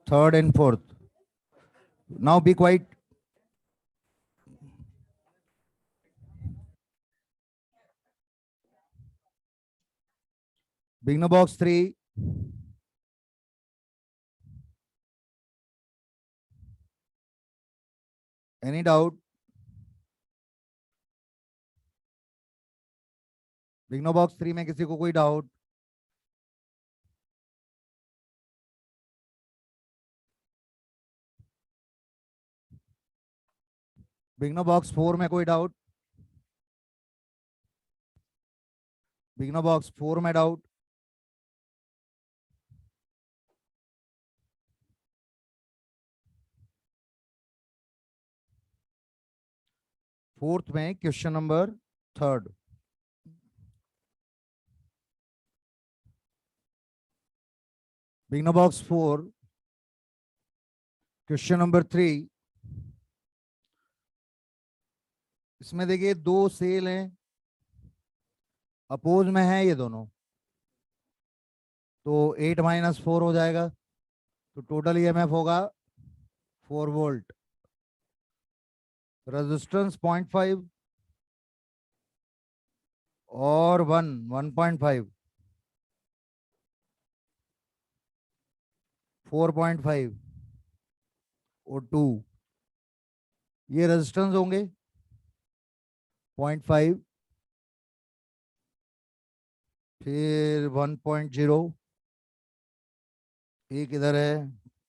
third and fourth. Now be quiet. Beginner box 3. Any doubt? बिगनो box 3 में किसी को कोई डाउट? बिगनो बॉक्स 4 में कोई डाउट? बिगनो बॉक्स 4 में डाउट? फोर्थ में क्वेश्चन नंबर थर्ड. बिगनो बॉक्स 4 क्वेश्चन नंबर 3. इसमें देखिए दो सेल हैं, अपोज में है ये दोनों, तो 8 - 4 हो जाएगा. तो टोटल ईएमएफ होगा 4 वोल्ट. रेजिस्टेंस 0.5 और 1.5, 4.5 और 2. ये रेजिस्टेंस होंगे 0.5, फिर 1.0, एक इधर है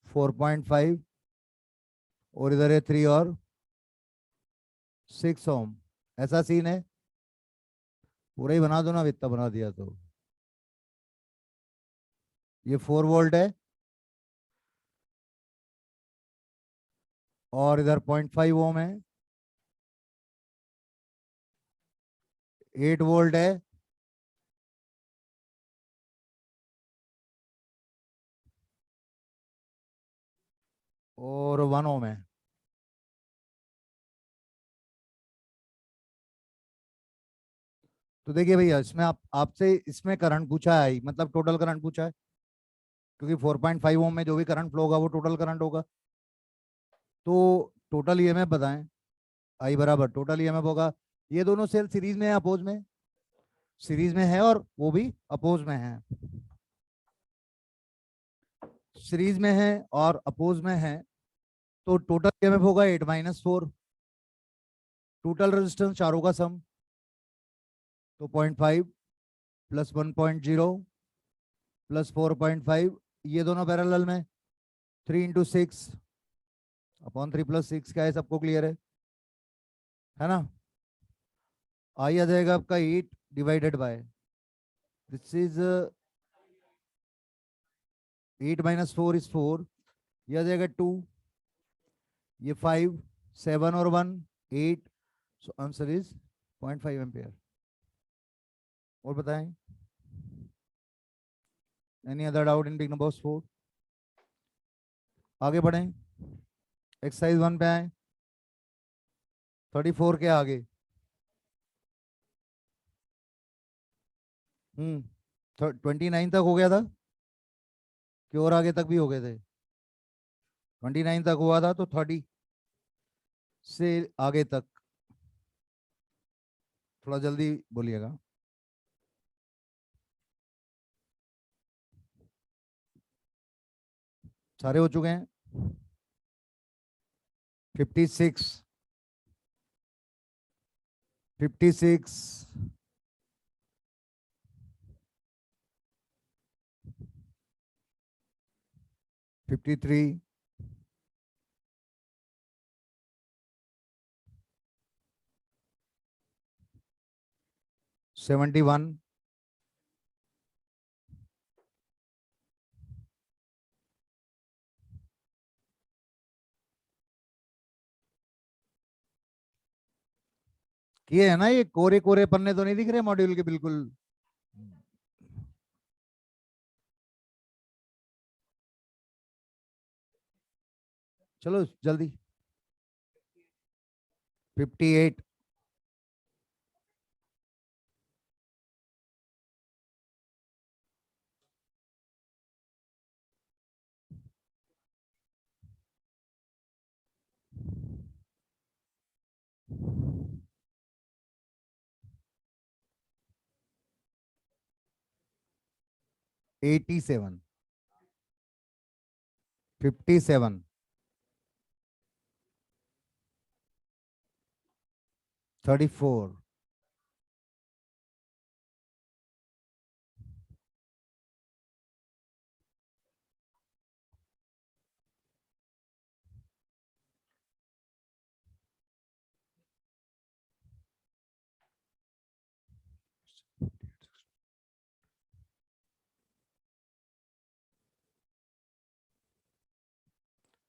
4.5 और इधर है 3 और 6 ओम. ऐसा सीन है. पूरा ही बना दो ना, इतना बना दिया तो. ये 4 वोल्ट है और इधर 0.5 ओम है. 8 वोल्ट है और 1 ओम है. तो देखिए भैया, इसमें आपसे इसमें करंट पूछा है, मतलब टोटल करंट पूछा है, क्योंकि 4.5 ओम में जो भी करंट फ्लो होगा वो टोटल करंट होगा. तो टोटल ईएमएफ बताएं. आई बराबर टोटल ईएमएफ होगा. ये दोनों सेल सीरीज में है अपोज में? सीरीज में है और वो भी अपोज में है. सीरीज में है और अपोज में है, तो टोटल ईएमएफ होगा 8 - 4. टोटल रेजिस्टेंस चारों का सम, तो 0.5 प्लस 1.0 प्लस 4.5, ये दोनों पैरेलल में 3 × 6/3 + 6 क्या है, सबको क्लियर है ना? आई आ जाएगा आपका 8 divided by this is 8 - 4 is 4. यह आ जाएगा 2, ये 5, 7 और 1 8. So answer is 0.5 ampere. और बताएं, any other doubt in big numbers 4? आगे बढ़ें, एक्सरसाइज 1 पे आए. 34 के आगे. 29 तक हो गया था कि और आगे तक भी हो गए थे? 29 तक हुआ था, तो 30 से आगे तक थोड़ा जल्दी बोलिएगा. सारे हो चुके हैं. 56, 56, 53, 71, ये है ना, ये कोरे कोरे पन्ने तो नहीं दिख रहे मॉड्यूल के बिल्कुल? चलो जल्दी. 58, 87, 57, 34,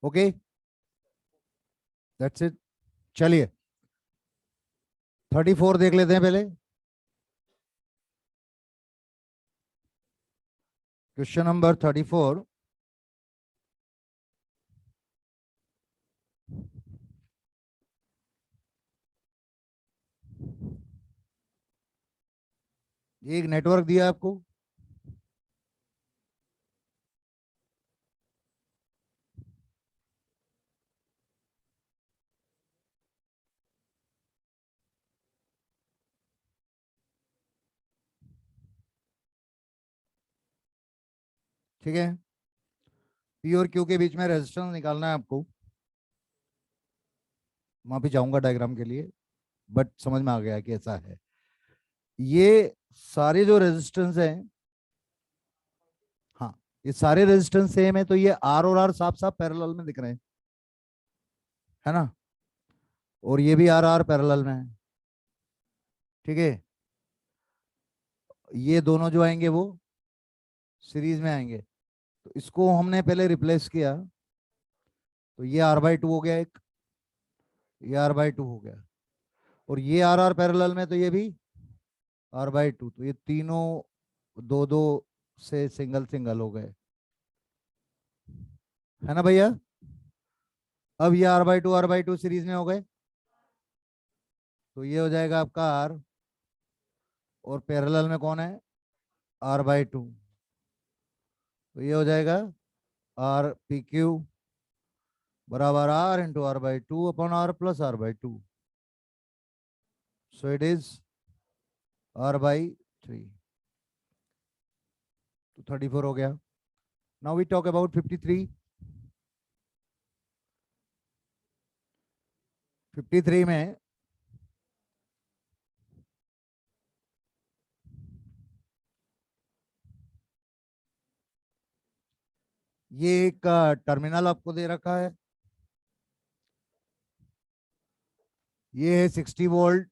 ओके, दैट्स इट। चलिए 34 देख लेते हैं पहले। Question number 34। ये एक नेटवर्क दिया आपको, ठीक है। पी और क्यू के बीच में रेजिस्टेंस निकालना है आपको। वहां पे जाऊंगा डायग्राम के लिए, बट समझ में आ गया कि ऐसा है। ये सारे जो रेजिस्टेंस हैं, हाँ, ये सारे रेजिस्टेंस सेम है, तो ये आर और आर साफ साफ पैरेलल में दिख रहे हैं, है ना। और ये भी आर आर पैरेलल में है, ठीक है। ये दोनों जो आएंगे वो सीरीज में आएंगे। तो इसको हमने पहले रिप्लेस किया, तो ये आर बाई टू हो गया एक, ये आर बाई टू हो गया, और ये आर आर पैरेलल में, तो ये भी आर बाई टू। तो ये तीनों दो दो से सिंगल सिंगल हो गए, है ना भैया। अब ये आर बाई टू सीरीज में हो गए, तो ये हो जाएगा आपका आर, और पैरेलल में कौन है, आर बाई टू। तो ये हो जाएगा आर पी क्यू बराबर R into R by two upon R plus R by two. So it is R by three. तो 34 हो गया। Now we talk about 53। 53 में ये एक टर्मिनल आपको दे रखा है, ये है 60 वोल्ट,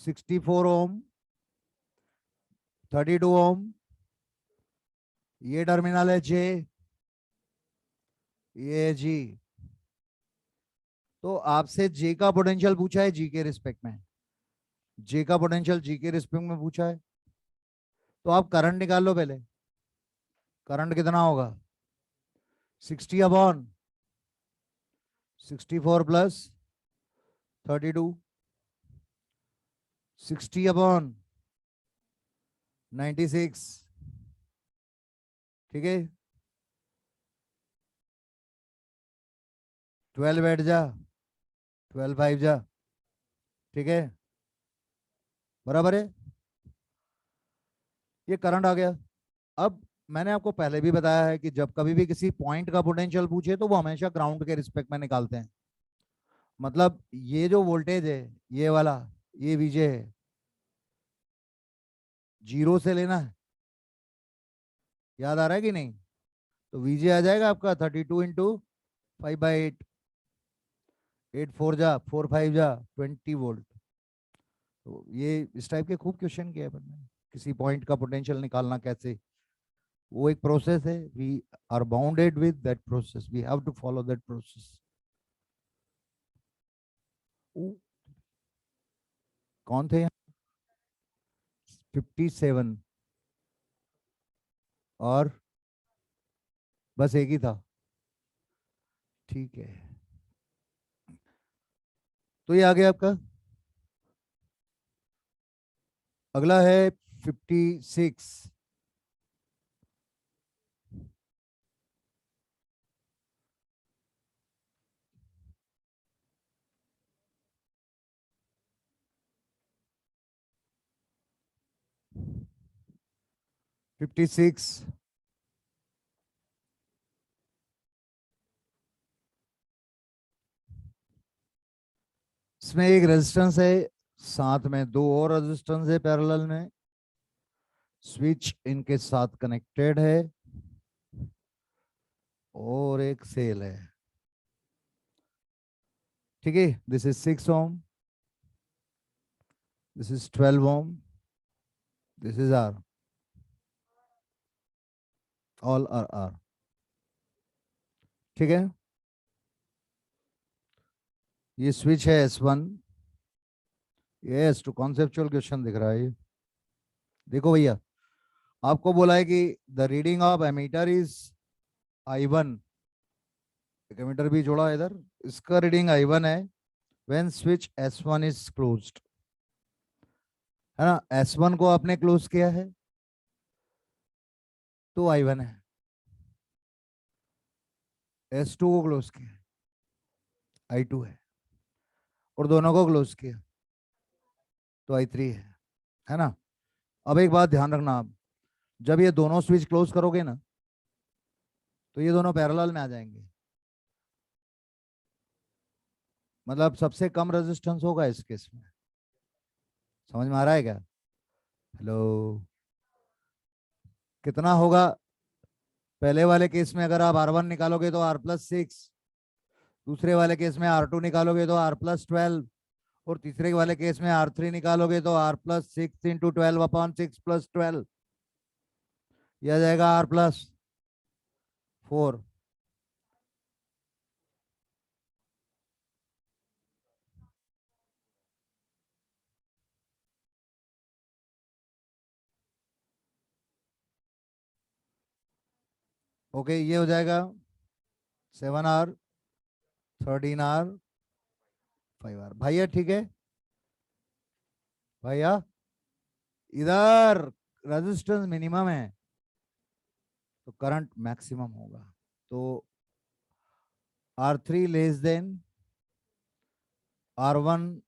64 ओम, 32 ओम। ये टर्मिनल है जे, ये जी। तो आपसे जे का पोटेंशियल पूछा है जी के रिस्पेक्ट में, जे का पोटेंशियल जी के रिस्पेक्ट में पूछा है। तो आप करंट निकाल लो पहले। करंट कितना होगा, 60 अपॉन 64 प्लस 32, 60 अपॉन 96, ठीक है। 12 बैठ जा, 12 5 जा, ठीक है, बराबर है। ये करंट आ गया। अब मैंने आपको पहले भी बताया है कि जब कभी भी किसी पॉइंट का पोटेंशियल पूछे तो वो हमेशा ग्राउंड के रिस्पेक्ट में निकालते हैं। मतलब ये जो वोल्टेज है, ये वाला, ये वीजे है, जीरो से लेना है, याद आ रहा है कि नहीं। तो वीजे आ जाएगा आपका 32 इंटू 5/8, 8 4 जा 4 5 जा 20 वोल्ट। तो ये इस टाइप के खूब क्वेश्चन किया है मैंने, किसी पॉइंट का पोटेंशियल निकालना कैसे, वो एक प्रोसेस है। We are bounded with that process, we have to follow that process. कौन थे यहाँ, 57, और बस एक ही था, ठीक है। तो ये आ गया आपका। अगला है 56। 56, इसमें एक रेजिस्टेंस है, साथ में दो और रेजिस्टेंस है पैरेलल में, स्विच इनके साथ कनेक्टेड है और एक सेल है। ठीक है, this is 6 ohm, this is 12 ohm, this is R, all are R. ठीक है, ये स्विच है S1। ये S2 कॉन्सेप्चुअल क्वेश्चन दिख रहा है ये। देखो भैया, आपको बोला है कि the reading of ammeter is I1, एक एमीटर भी जोड़ा है इधर, इसका रीडिंग I1 है when switch S1 is closed, है ना। S1 को आपने क्लोज किया है तो I1 है, S2 को क्लोज किया I2 है, और दोनों को क्लोज किया तो I3 है ना। अब एक बात ध्यान रखना आप, जब ये दोनों स्विच क्लोज करोगे ना तो ये दोनों पैरेलल में आ जाएंगे, मतलब सबसे कम रेजिस्टेंस होगा इस केस में। समझ में आ रहा है क्या? हेलो, कितना होगा? पहले वाले केस में अगर आप R1 निकालोगे तो R+6, दूसरे वाले केस में R2 निकालोगे तो R+12, और तीसरे वाले केस में R3 निकालोगे तो R+6 इंटू 12/6 + 12, यह आ जाएगा R+4। ओके, ये हो जाएगा 7R, 13R, 5R। भैया ठीक है भैया, इधर रेजिस्टेंस मिनिमम है तो करंट मैक्सिमम होगा, तो R3 less than R1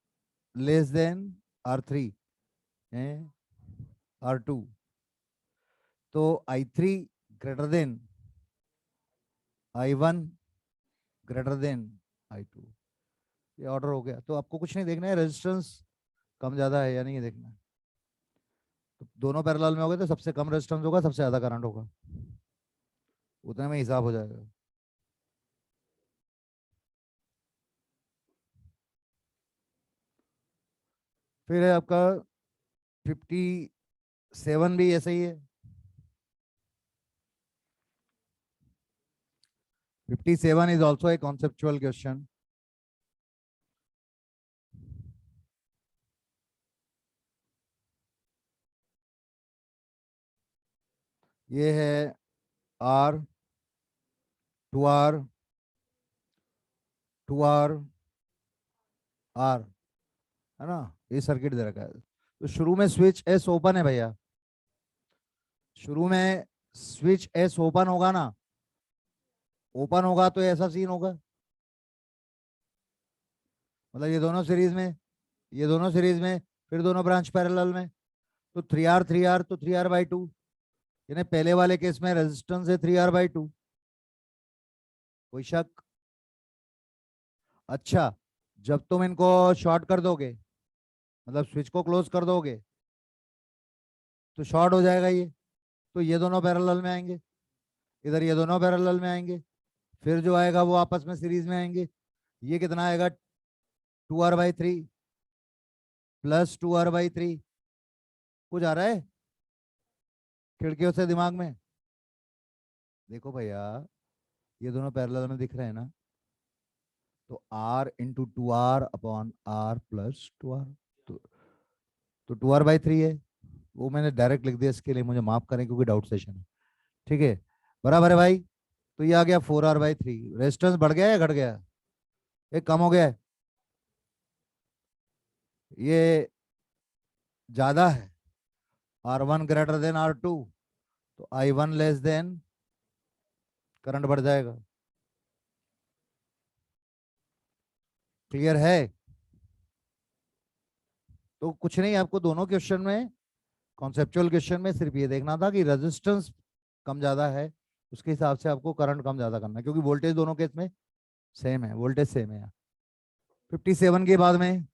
less than R3 है, R2, तो I3 greater than I1 greater than I2। ये ऑर्डर हो गया, तो आपको कुछ नहीं देखना है, रेजिस्टेंस कम ज्यादा है या नहीं ये देखना है। तो दोनों पैरेलल में हो गए तो सबसे कम रेजिस्टेंस होगा, सबसे ज्यादा करंट होगा, उतने में हिसाब हो जाएगा। फिर है आपका 57 भी ऐसा ही है। 57 is also a conceptual question। ये है R, 2R, 2R, R, है ना। ये सर्किट दे रखा है, तो शुरू में स्विच S ओपन है भैया, शुरू में स्विच S ओपन होगा ना, ओपन होगा तो ऐसा सीन होगा, मतलब ये दोनों सीरीज में, ये दोनों सीरीज में, फिर दोनों ब्रांच पैरेलल में, तो 3R तो 3R/2, यानी पहले वाले केस में रेजिस्टेंस है 3R/2। कोई शक? अच्छा, जब तुम इनको शॉर्ट कर दोगे, मतलब स्विच को क्लोज कर दोगे, तो शॉर्ट हो जाएगा ये, तो ये दोनों पैरेलल में आएंगे, इधर ये दोनों पैरेलल में आएंगे, फिर जो आएगा वो आपस में सीरीज में आएंगे। ये कितना आएगा? 2R/3 plus 2R/3। कुछ आ रहा है खिड़कियों से दिमाग में? देखो भैया, ये दोनों पैरेलल में दिख रहे हैं ना, तो R × 2R/R+2R, तो 2R/3 है, वो मैंने डायरेक्ट लिख दिया, इसके लिए मुझे माफ करें क्योंकि डाउट सेशन है। ठीक है, बराबर है भाई। तो ये आ गया 4R/3। रेजिस्टेंस बढ़ गया या घट गया? ये कम हो गया है, ये ज्यादा है। R1 ग्रेटर देन R2, तो I1 लेस देन, करंट बढ़ जाएगा। क्लियर है? तो कुछ नहीं, आपको दोनों क्वेश्चन में कॉन्सेप्चुअल क्वेश्चन में सिर्फ ये देखना था कि रेजिस्टेंस कम ज्यादा है, उसके हिसाब से आपको करंट कम ज्यादा करना है, क्योंकि वोल्टेज दोनों केस में सेम है, वोल्टेज सेम है। 57 के बाद में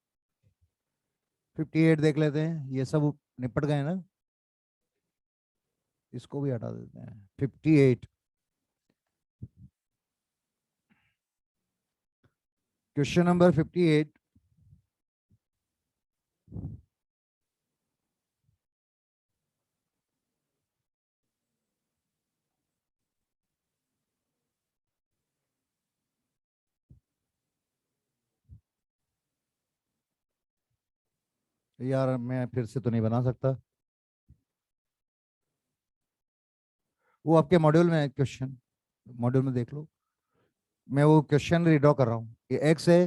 58 देख लेते हैं, ये सब निपट गए ना, इसको भी हटा देते हैं। 58, क्वेश्चन नंबर 58। यार मैं फिर से तो नहीं बना सकता, वो आपके मॉड्यूल में है क्वेश्चन, मॉड्यूल में देख लो। मैं वो क्वेश्चन रीड्रॉ कर रहा हूँ। ये एक्स है,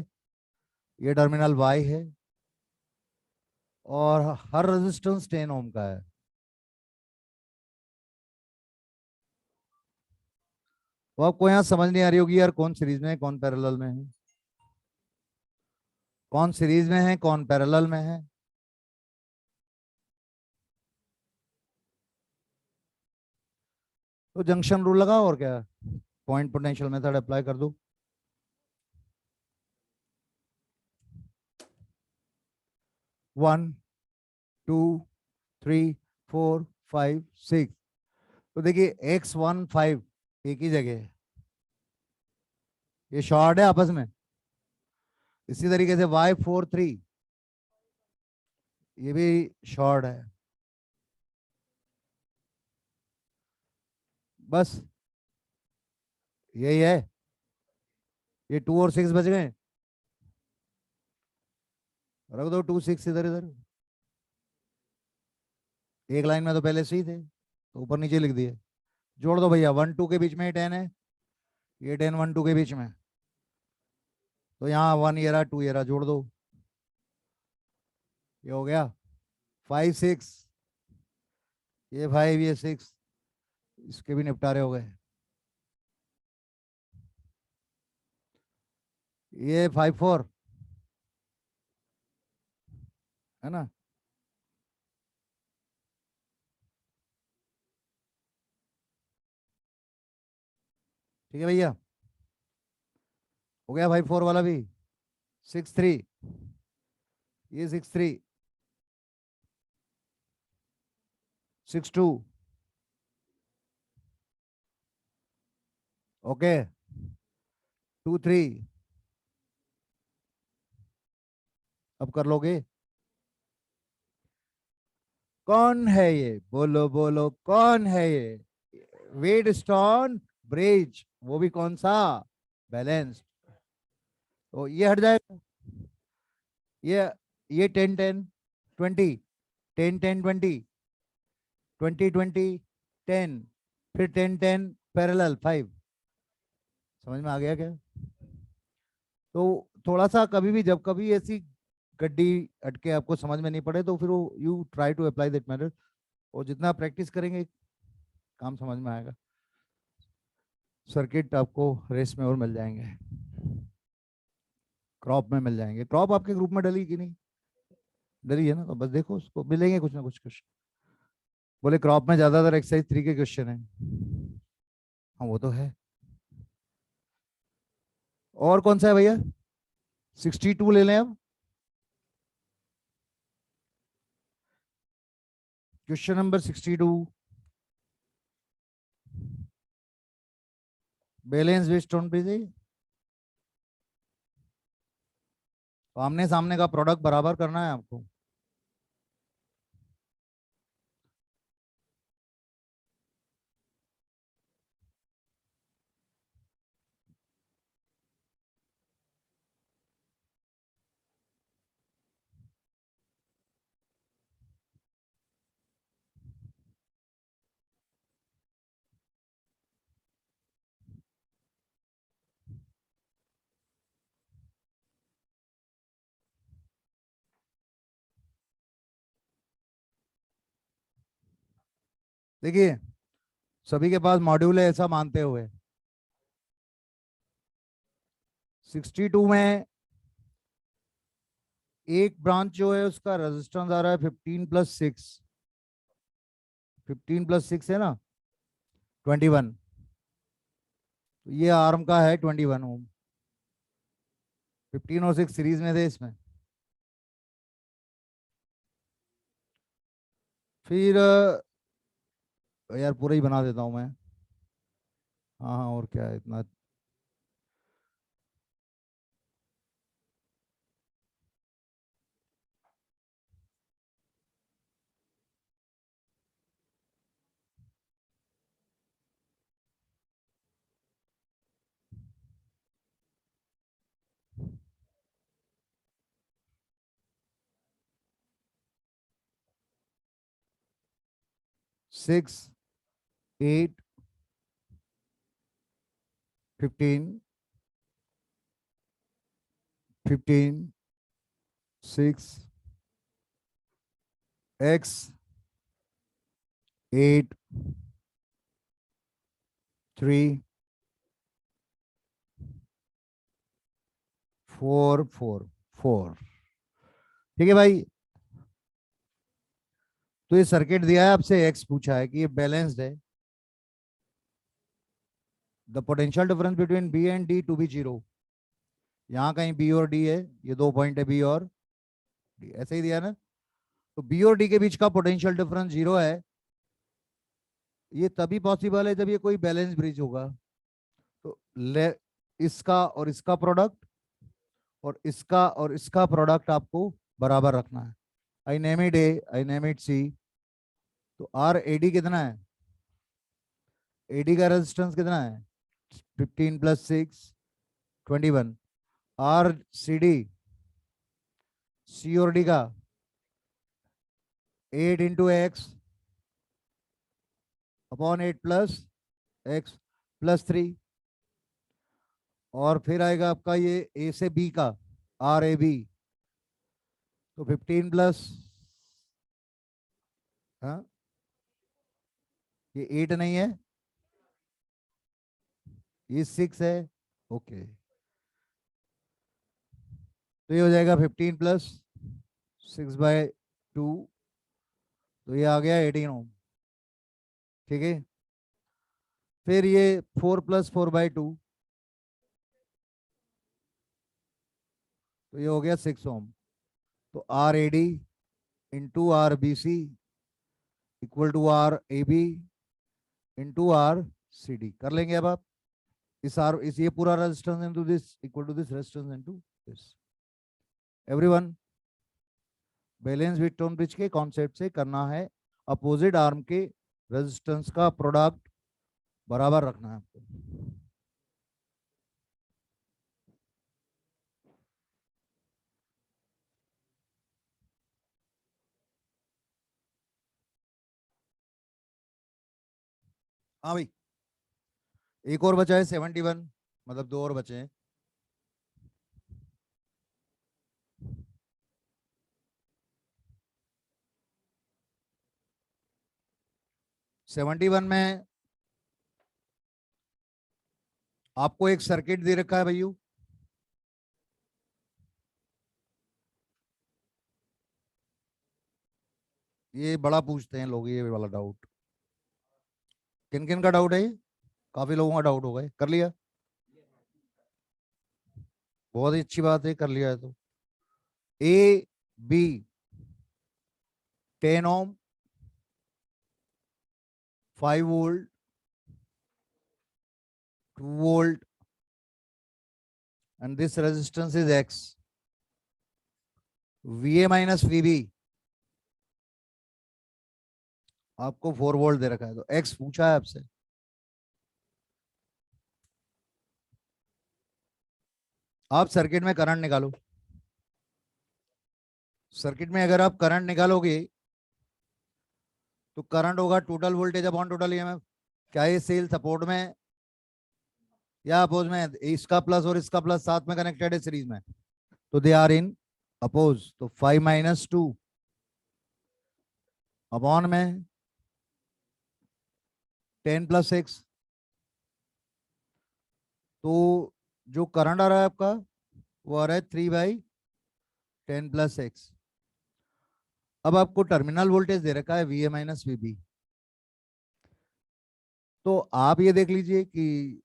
ये टर्मिनल वाई है, और हर रेजिस्टेंस 10 ओम का है। तो आपको यहाँ समझ नहीं आ रही होगी यार, कौन सीरीज में है कौन पैरेलल में है, कौन सीरीज में है कौन पैरेलल में है। तो जंक्शन रूल लगाओ और क्या, पॉइंट पोटेंशियल मेथड अप्लाई कर दो। 1 2 3 4 5 6। तो देखिए X15 एक ही जगह है, ये शॉर्ट है आपस में। इसी तरीके से Y43 ये भी शॉर्ट है। बस यही है, ये 2 और 6 बच गए, रख दो 2 6 इधर इधर। एक लाइन में तो पहले से ही थे, तो ऊपर नीचे लिख दिए। जोड़ दो भैया, 1 2 के बीच में 10 है, ये 10 1 2 के बीच में, तो यहाँ 1 ये रहा 2 ये रहा, जोड़ दो, ये हो गया 5 6, ये 5 ये 6, इसके भी निपटारे हो गए। ये 5 4 है ना। ठीक है भैया, हो गया भाई 4 वाला भी। 6 3, ये 6 3, 6 2, ओके 2 3। अब कर लोगे, कौन है ये, बोलो बोलो कौन है ये। वेट स्टोन ब्रिज, वो भी कौन सा, बैलेंस्ड। तो ये हट जाएगा, ये ये 10 10 20, 10 10 20, 20 20 10, फिर 10 10 पैरेलल 5। समझ में आ गया क्या। तो थोड़ा सा कभी भी जब कभी ऐसी गड्डी अटके आपको समझ में नहीं पड़े, तो फिर वो you try to apply that method, और जितना प्रैक्टिस करेंगे काम समझ में आएगा। सर्किट आपको रेस में और मिल जाएंगे, क्रॉप में मिल जाएंगे। क्रॉप आपके ग्रुप में डली कि नहीं, डली है ना, तो बस देखो उसको मिलेंगे कुछ ना कुछ क्वेश्चन। बोले क्रॉप में ज्यादातर एक्सरसाइज 3 के क्वेश्चन है। हाँ वो तो है। और कौन सा है भैया, 62 ले लें अब। Question number 62, balance based on bridge. तो आमने सामने का प्रोडक्ट बराबर करना है आपको। देखिए सभी के पास मॉड्यूल है ऐसा मानते हुए, 62 में एक ब्रांच जो है उसका रेजिस्टेंस आ रहा है 15 + 6, 15 + 6 है ना 21, तो ये आर्म का है 21 ओम। 15 और 6 सीरीज में थे इसमें। फिर यार पूरा ही बना देता हूँ मैं। हाँ हाँ, और क्या है इतना। Six, 8, 15, 15, 6, x, 8, 3, 4, 4, 4। ठीक है भाई। तो ये सर्किट दिया है आपसे, एक्स पूछा है कि ये बैलेंस्ड है। The potential difference between B and D to be zero. यहाँ कहीं बी और डी है, ये 2 पॉइंट है बी और डी, ऐसे ही दिया ना। तो बी और डी के बीच का पोटेंशियल डिफरेंस जीरो है। ये तभी पॉसिबल है जब ये कोई बैलेंस ब्रिज होगा। तो ले इसका और इसका प्रोडक्ट और इसका और इसका प्रोडक्ट आपको बराबर रखना है। I name it A, I name it C. तो आर एडी कितना है, एडी का रेजिस्टेंस कितना है 15 + 6, 21। आर सी डी, सी और डी का 8 into x upon 8 plus x plus 3। और फिर आएगा आपका ये ए से बी का आर ए बी, तो 15 प्लस, हाँ ये 8 नहीं है, ये 6 है। ओके, तो ये हो जाएगा 15 + 6/2, तो ये आ गया 18 ओम। ठीक है। फिर ये 4 + 4/2, तो ये हो गया 6 ओम। तो R A D into R B C equal to R A B into R C D कर लेंगे अब आप। इस ये पूरा resistance into this equal to this resistance into this. Everyone, balance Wheatstone bridge के कॉन्सेप्ट से करना है, अपोजिट आर्म के रेजिस्टेंस का प्रोडक्ट बराबर रखना है आपको। हाँ भाई, एक और बचा है 71, मतलब 2 और बचे हैं। 71 में आपको एक सर्किट दे रखा है भैया। ये बड़ा पूछते हैं लोग ये वाला डाउट। किन किन का डाउट है ये? काफी लोगों का डाउट होगा, कर लिया, बहुत ही अच्छी बात है, कर लिया है तो। A B 10 ohm, 5 volt, 2 volt, and this resistance is X. VA minus VB आपको 4 वोल्ट दे रखा है, तो X पूछा है आपसे। आप सर्किट में करंट निकालो। सर्किट में अगर आप करंट निकालोगे तो करंट होगा total voltage upon total EMF. क्या ये सेल सपोर्ट में या अपोज में? इसका प्लस और इसका प्लस साथ में कनेक्टेड है सीरीज में, तो दे आर इन अपोज। तो 5 - 2 अपॉन में 10 + 6, तो जो करंट आ रहा है आपका वो आ रहा है 3/10 + 6। अब आपको टर्मिनल वोल्टेज दे रखा है VA - VB, तो आप ये देख लीजिए कि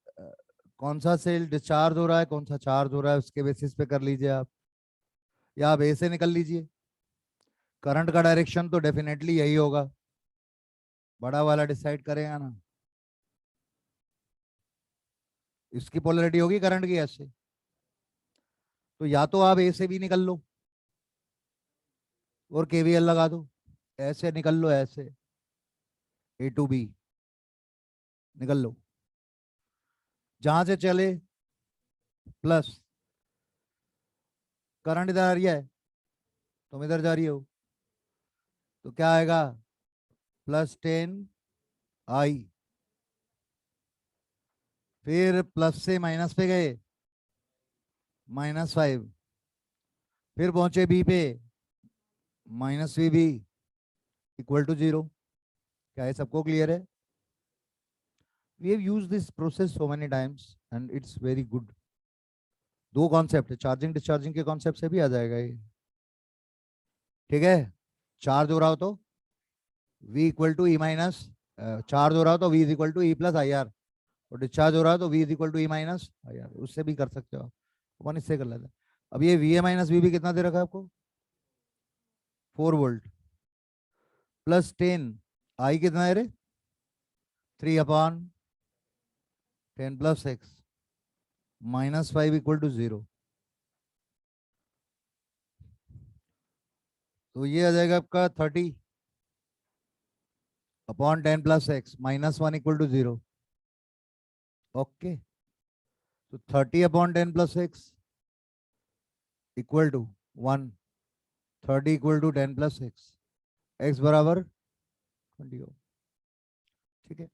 कौन सा सेल डिस्चार्ज हो रहा है, कौन सा चार्ज हो रहा है, उसके बेसिस पे कर लीजिए आप, या आप ए से निकल लीजिए। करंट का डायरेक्शन तो डेफिनेटली यही होगा, बड़ा वाला डिसाइड करेगा ना। इसकी पोलरिटी होगी करंट की ऐसे, तो या तो आप ए से भी निकल लो और केवीएल लगा दो, ऐसे निकल लो, ऐसे ए टू बी निकल लो, जहां से चले प्लस, करंट इधर आ रही है, तुम इधर जा रही हो, तो क्या आएगा, +10 I। फिर प्लस से माइनस पे गए, -5। फिर पहुंचे बी पे, -VB =0। क्या है, सबको क्लियर है? We have used this process so many times and it's very good. दो कॉन्सेप्ट है, चार्जिंग डिस्चार्जिंग के कॉन्सेप्ट से भी आ जाएगा ये, ठीक है। चार्ज हो रहा हो तो V = E माइनस, चार्ज हो रहा हो तो V = E+IR, और डिस्चार्ज हो रहा है तो V = E-IR, उससे भी कर सकते हो आप, अपन इससे कर लेते हैं। अब ये VA-VB कितना दे रखा है आपको, 4 वोल्ट, +10 I कितना है रे, 3/10+6, -5 = 0। तो ये आ जाएगा आपका 30/10+6, -1 = 0। ओके, तो 30/10+6 = 1, 30 = 10+6, x बराबर 20 हो, ठीक है।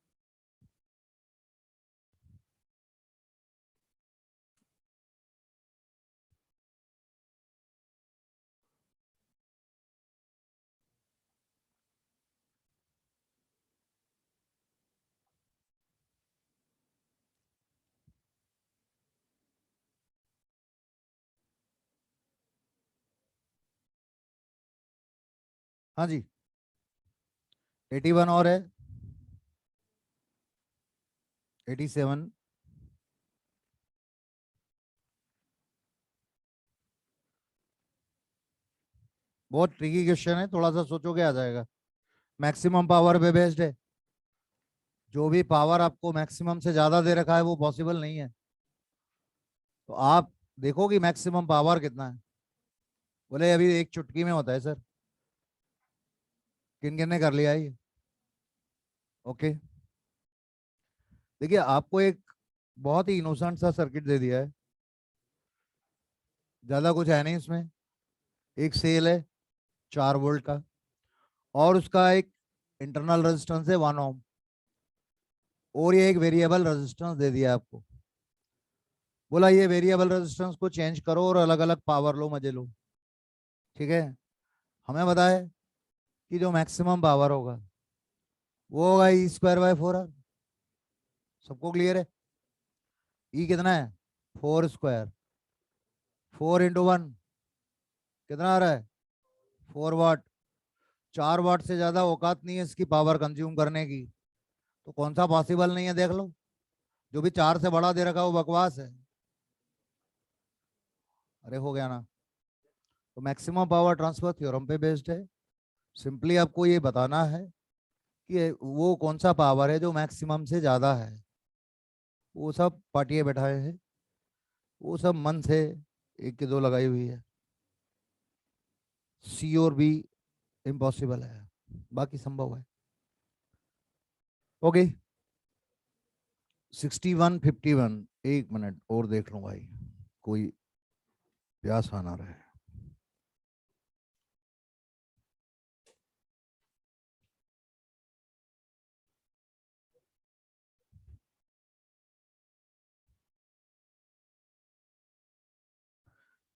हाँ जी, 81 और है, 87। बहुत ट्रिकी क्वेश्चन है, थोड़ा सा सोचोगे आ जाएगा। मैक्सिमम पावर पे बेस्ड है, जो भी पावर आपको मैक्सिमम से ज्यादा दे रखा है वो पॉसिबल नहीं है। तो आप देखो कि मैक्सिमम पावर कितना है, बोले अभी एक चुटकी में होता है सर। किन किन ने कर लिया है ये? ओके, देखिए आपको एक बहुत ही इनोसेंट सा सर्किट दे दिया है, ज्यादा कुछ है नहीं इसमें। एक सेल है 4 वोल्ट का, और उसका एक इंटरनल रेजिस्टेंस है 1 ओम, और ये एक वेरिएबल रेजिस्टेंस दे दिया आपको, बोला ये वेरिएबल रेजिस्टेंस को चेंज करो और अलग अलग पावर लो, मजे लो, ठीक है। हमें बताए कि जो मैक्सिमम पावर होगा वो होगा E²/4R। सबको क्लियर है? ई कितना है, 4², 4 × 1 कितना आ रहा है, 4 वाट। 4 वाट से ज्यादा औकात नहीं है इसकी पावर कंज्यूम करने की, तो कौन सा पॉसिबल नहीं है देख लो। जो भी 4 से बड़ा दे रखा है वो बकवास है। अरे हो गया ना। तो मैक्सिमम पावर ट्रांसफर थ्योरम पे बेस्ड है। सिंपली आपको ये बताना है कि वो कौन सा पावर है जो मैक्सिमम से ज्यादा है। वो सब पार्टियां बैठाए हैं, वो सब मन से एक के दो लगाई हुई है, सी और बी इम्पॉसिबल है, बाकी संभव है। ओके, 6151, 1 मिनट और देख लो भाई, कोई प्यास आ ना रहे।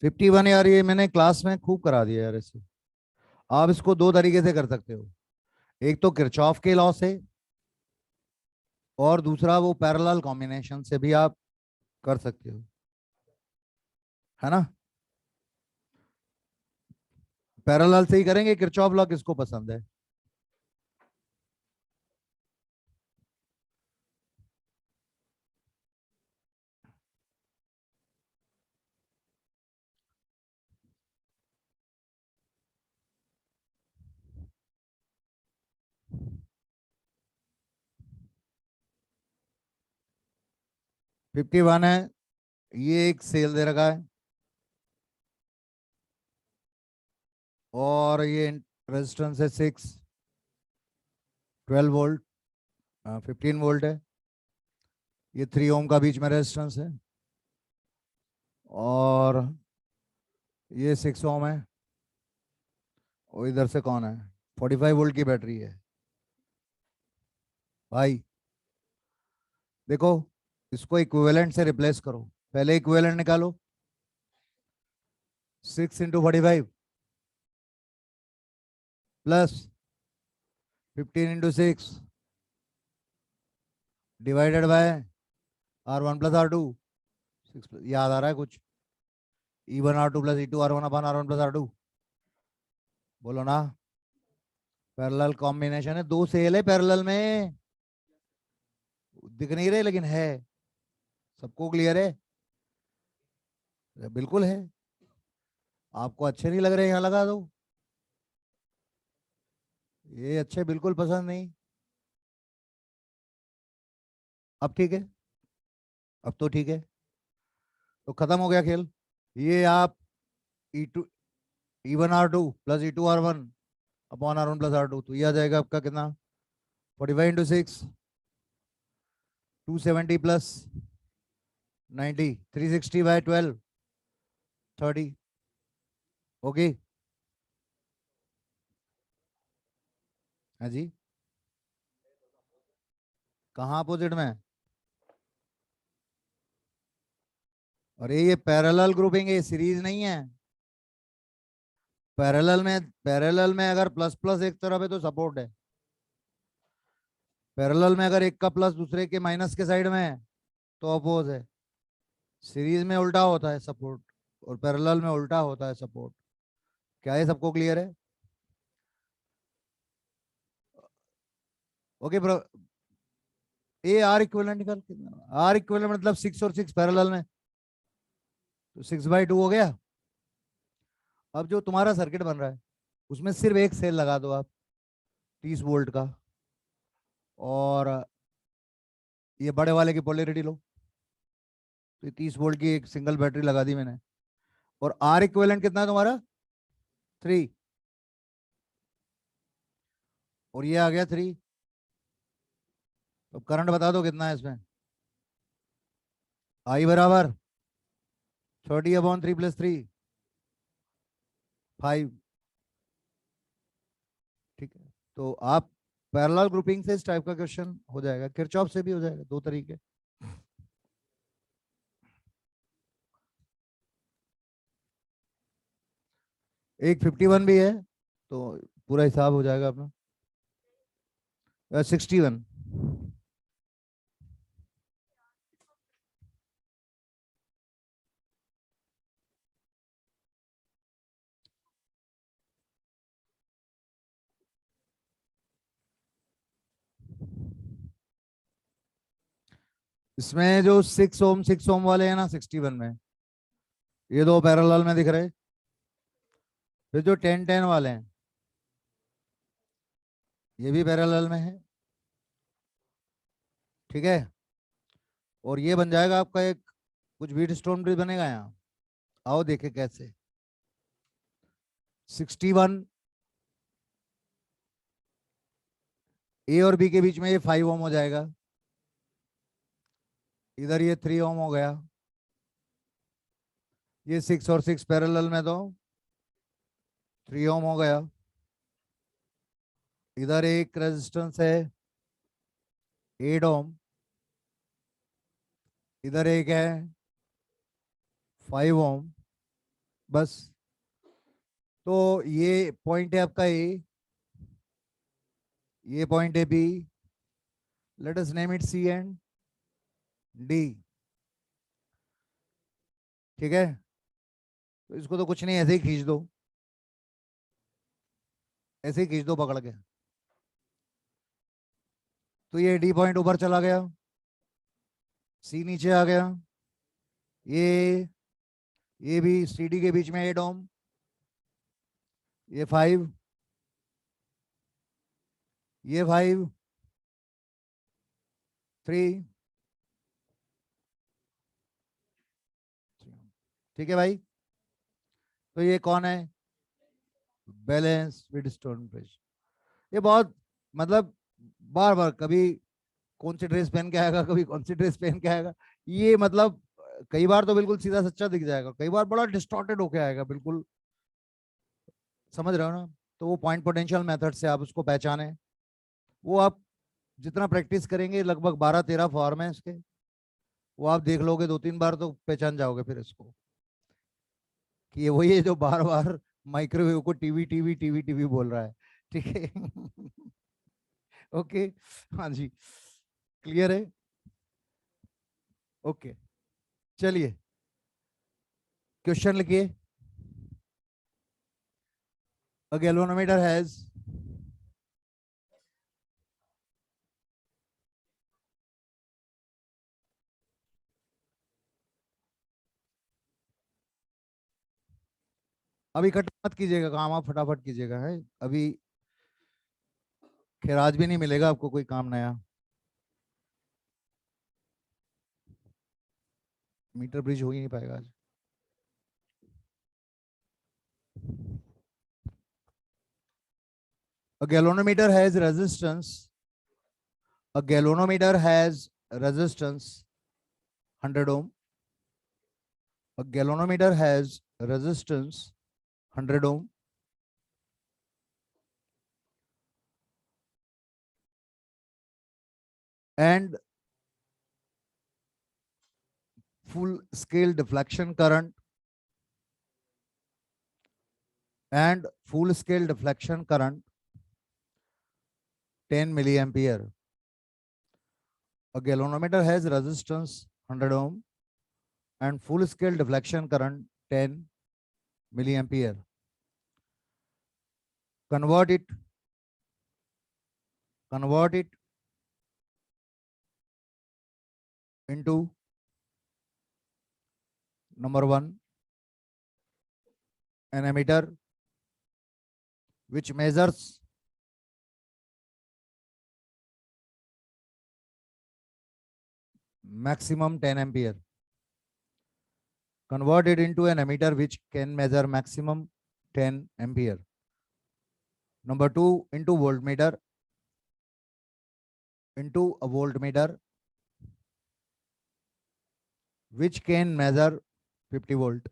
फिफ्टी वन यार, ये मैंने क्लास में खूब करा दिया यार इसे। आप इसको दो तरीके से कर सकते हो, एक तो किरचॉफ के लॉ से, और दूसरा वो पैरेलल कॉम्बिनेशन से भी आप कर सकते हो, है ना। पैरेलल से ही करेंगे, किरचॉफ लॉ किसको पसंद है? 51 है, ये एक सेल दे रखा है, और ये रेजिस्टेंस है 6, 12 वोल्ट, 15 वोल्ट है, ये 3 ओम का बीच में रेजिस्टेंस है, और ये 6 ओम है, और इधर से कौन है, 45 वोल्ट की बैटरी है भाई। देखो, इसको इक्विवेलेंट से रिप्लेस करो, पहले इक्विवेलेंट निकालो, 6 × 45 plus 15 × 6 divided by R1 + R2, 6 याद आ रहा है कुछ, E1 R2 + E2 R1/R1 + R2, बोलो ना। पैरेलल कॉम्बिनेशन है, दो सेल है पैरेलल में, दिख नहीं रहे लेकिन है, सबको क्लियर है, बिल्कुल है। आपको अच्छे नहीं लग रहे, यहाँ लगा दो, ये अच्छे बिल्कुल पसंद नहीं। अब ठीक है, अब तो ठीक है, तो खत्म हो गया खेल। ये आप E2 E1 R2 + E2 R1/R1 + R2, तो ये आ जाएगा आपका कितना, 45 × 6, 270 प्लस 90, 360/12, 30। ओके, हाँ जी, कहाँ अपोजिट में? अरे ये पैरेलल ग्रुपिंग है, सीरीज नहीं है। पैरेलल में अगर प्लस प्लस एक तरफ है तो सपोर्ट है, पैरेलल में अगर एक का प्लस दूसरे के माइनस के साइड में है तो अपोज है। सीरीज में उल्टा होता है सपोर्ट, और पैरेलल में उल्टा होता है सपोर्ट। क्या ये सबको क्लियर है? Okay bro, A R equivalent निकाल, आर इक्विवेलेंट मतलब 6 और 6 पैरेलल में, तो 6/2 हो गया। अब जो तुम्हारा सर्किट बन रहा है उसमें सिर्फ एक सेल लगा दो आप, 30 वोल्ट का, और ये बड़े वाले की पोलैरिटी लो, तो ये 30 वोल्ट की एक सिंगल बैटरी लगा दी मैंने, और आर इक्विवेलेंट कितना है तुम्हारा, 3, और ये आ गया 3। तो करंट बता दो कितना है इसमें, आई बराबर 30/3 + 3, 5। ठीक है, तो आप पैरेलल ग्रुपिंग से इस टाइप का क्वेश्चन हो जाएगा, किरचॉफ से भी हो जाएगा, दो तरीके। एक 51 भी है, तो पूरा हिसाब हो जाएगा अपना, 61। इसमें जो 6 ओम वाले हैं ना 61 में, ये दो पैरेलल में दिख रहे, फिर जो 10 वाले हैं ये भी पैरेलल में है, ठीक है। और ये बन जाएगा आपका एक कुछ व्हीट स्टोन ब्रिज बनेगा यहाँ, आओ देखे कैसे। 61 ए और बी के बीच में ये 5 ओम हो जाएगा, इधर ये 3 ओम हो गया, ये 6 और 6 पैरेलल में तो 3 ओम हो गया, इधर एक रेजिस्टेंस है 8 ओम, इधर एक है 5 ओम, बस। तो ये पॉइंट है आपका ए, ये पॉइंट है B, let us name it C and D, ठीक है। तो इसको तो कुछ नहीं, ऐसे ही खींच दो, ऐसे ही खींच दो पकड़ के, तो ये डी पॉइंट ऊपर चला गया, सी नीचे आ गया, ये ये भी सी डी के बीच में 8 ओम, ये 5, ये 5, 3, ठीक है भाई। तो ये कौन है? Balance Wheatstone bridge. ये बहुत मतलब बार बार कभी कौन सी ड्रेस पहन के आएगा, कभी कौन सी ड्रेस पहन के आएगा। ये मतलब कई बार तो बिल्कुल सीधा सच्चा दिख जाएगा, कई बार बड़ा डिस्टॉर्टेड होके आएगा बिल्कुल। समझ रहे हो ना? तो वो पॉइंट पोटेंशियल मेथड से आप उसको पहचाने। वो आप जितना प्रैक्टिस करेंगे, लगभग 12-13 फॉर्म है इसके, वो आप देख लोगे 2-3 बार तो पहचान जाओगे फिर इसको, कि ये वही है जो बार बार माइक्रोवेव को टीवी टीवी टीवी टीवी बोल रहा है। ठीक है। ओके। हाँ जी, क्लियर है। ओके, चलिए क्वेश्चन लिखिए। A galvanometer has अभी कट मत कीजिएगा काम, आप फटाफट कीजिएगा है अभी। खैर आज भी नहीं मिलेगा आपको कोई काम नया। मीटर ब्रिज हो ही नहीं पाएगा आज। A galvanometer has resistance. A galvanometer has resistance 100 ohm. A galvanometer has resistance 100 ohm and full scale deflection current and full scale deflection current 10 milliampere. A galvanometer has resistance 100 ohm and full scale deflection current 10 milliampere. Convert it into number one, an ammeter which measures maximum 10 ampere. Convert it into an ammeter which can measure maximum 10 ampere. Number two, into voltmeter, into a voltmeter which can measure 50 volt.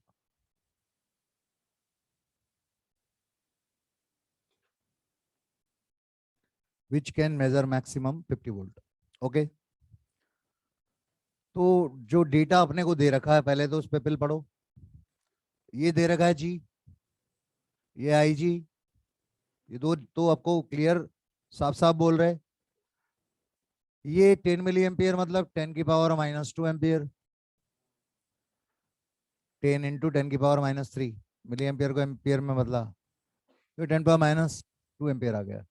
Which can measure maximum 50 volt. Okay. तो जो data अपने को दे रखा है पहले तो उस पे पिल पढ़ो। ये दे रखा है जी, ये आई जी, ये दो तो आपको क्लियर साफ साफ बोल रहे। ये 10 मिली एम्पियर मतलब 10⁻⁻² एम्पियर, 10 इंटू 10⁻³ मिली एम्पियर को एम्पियर में बदला, तो 10⁻² एम्पियर आ गया।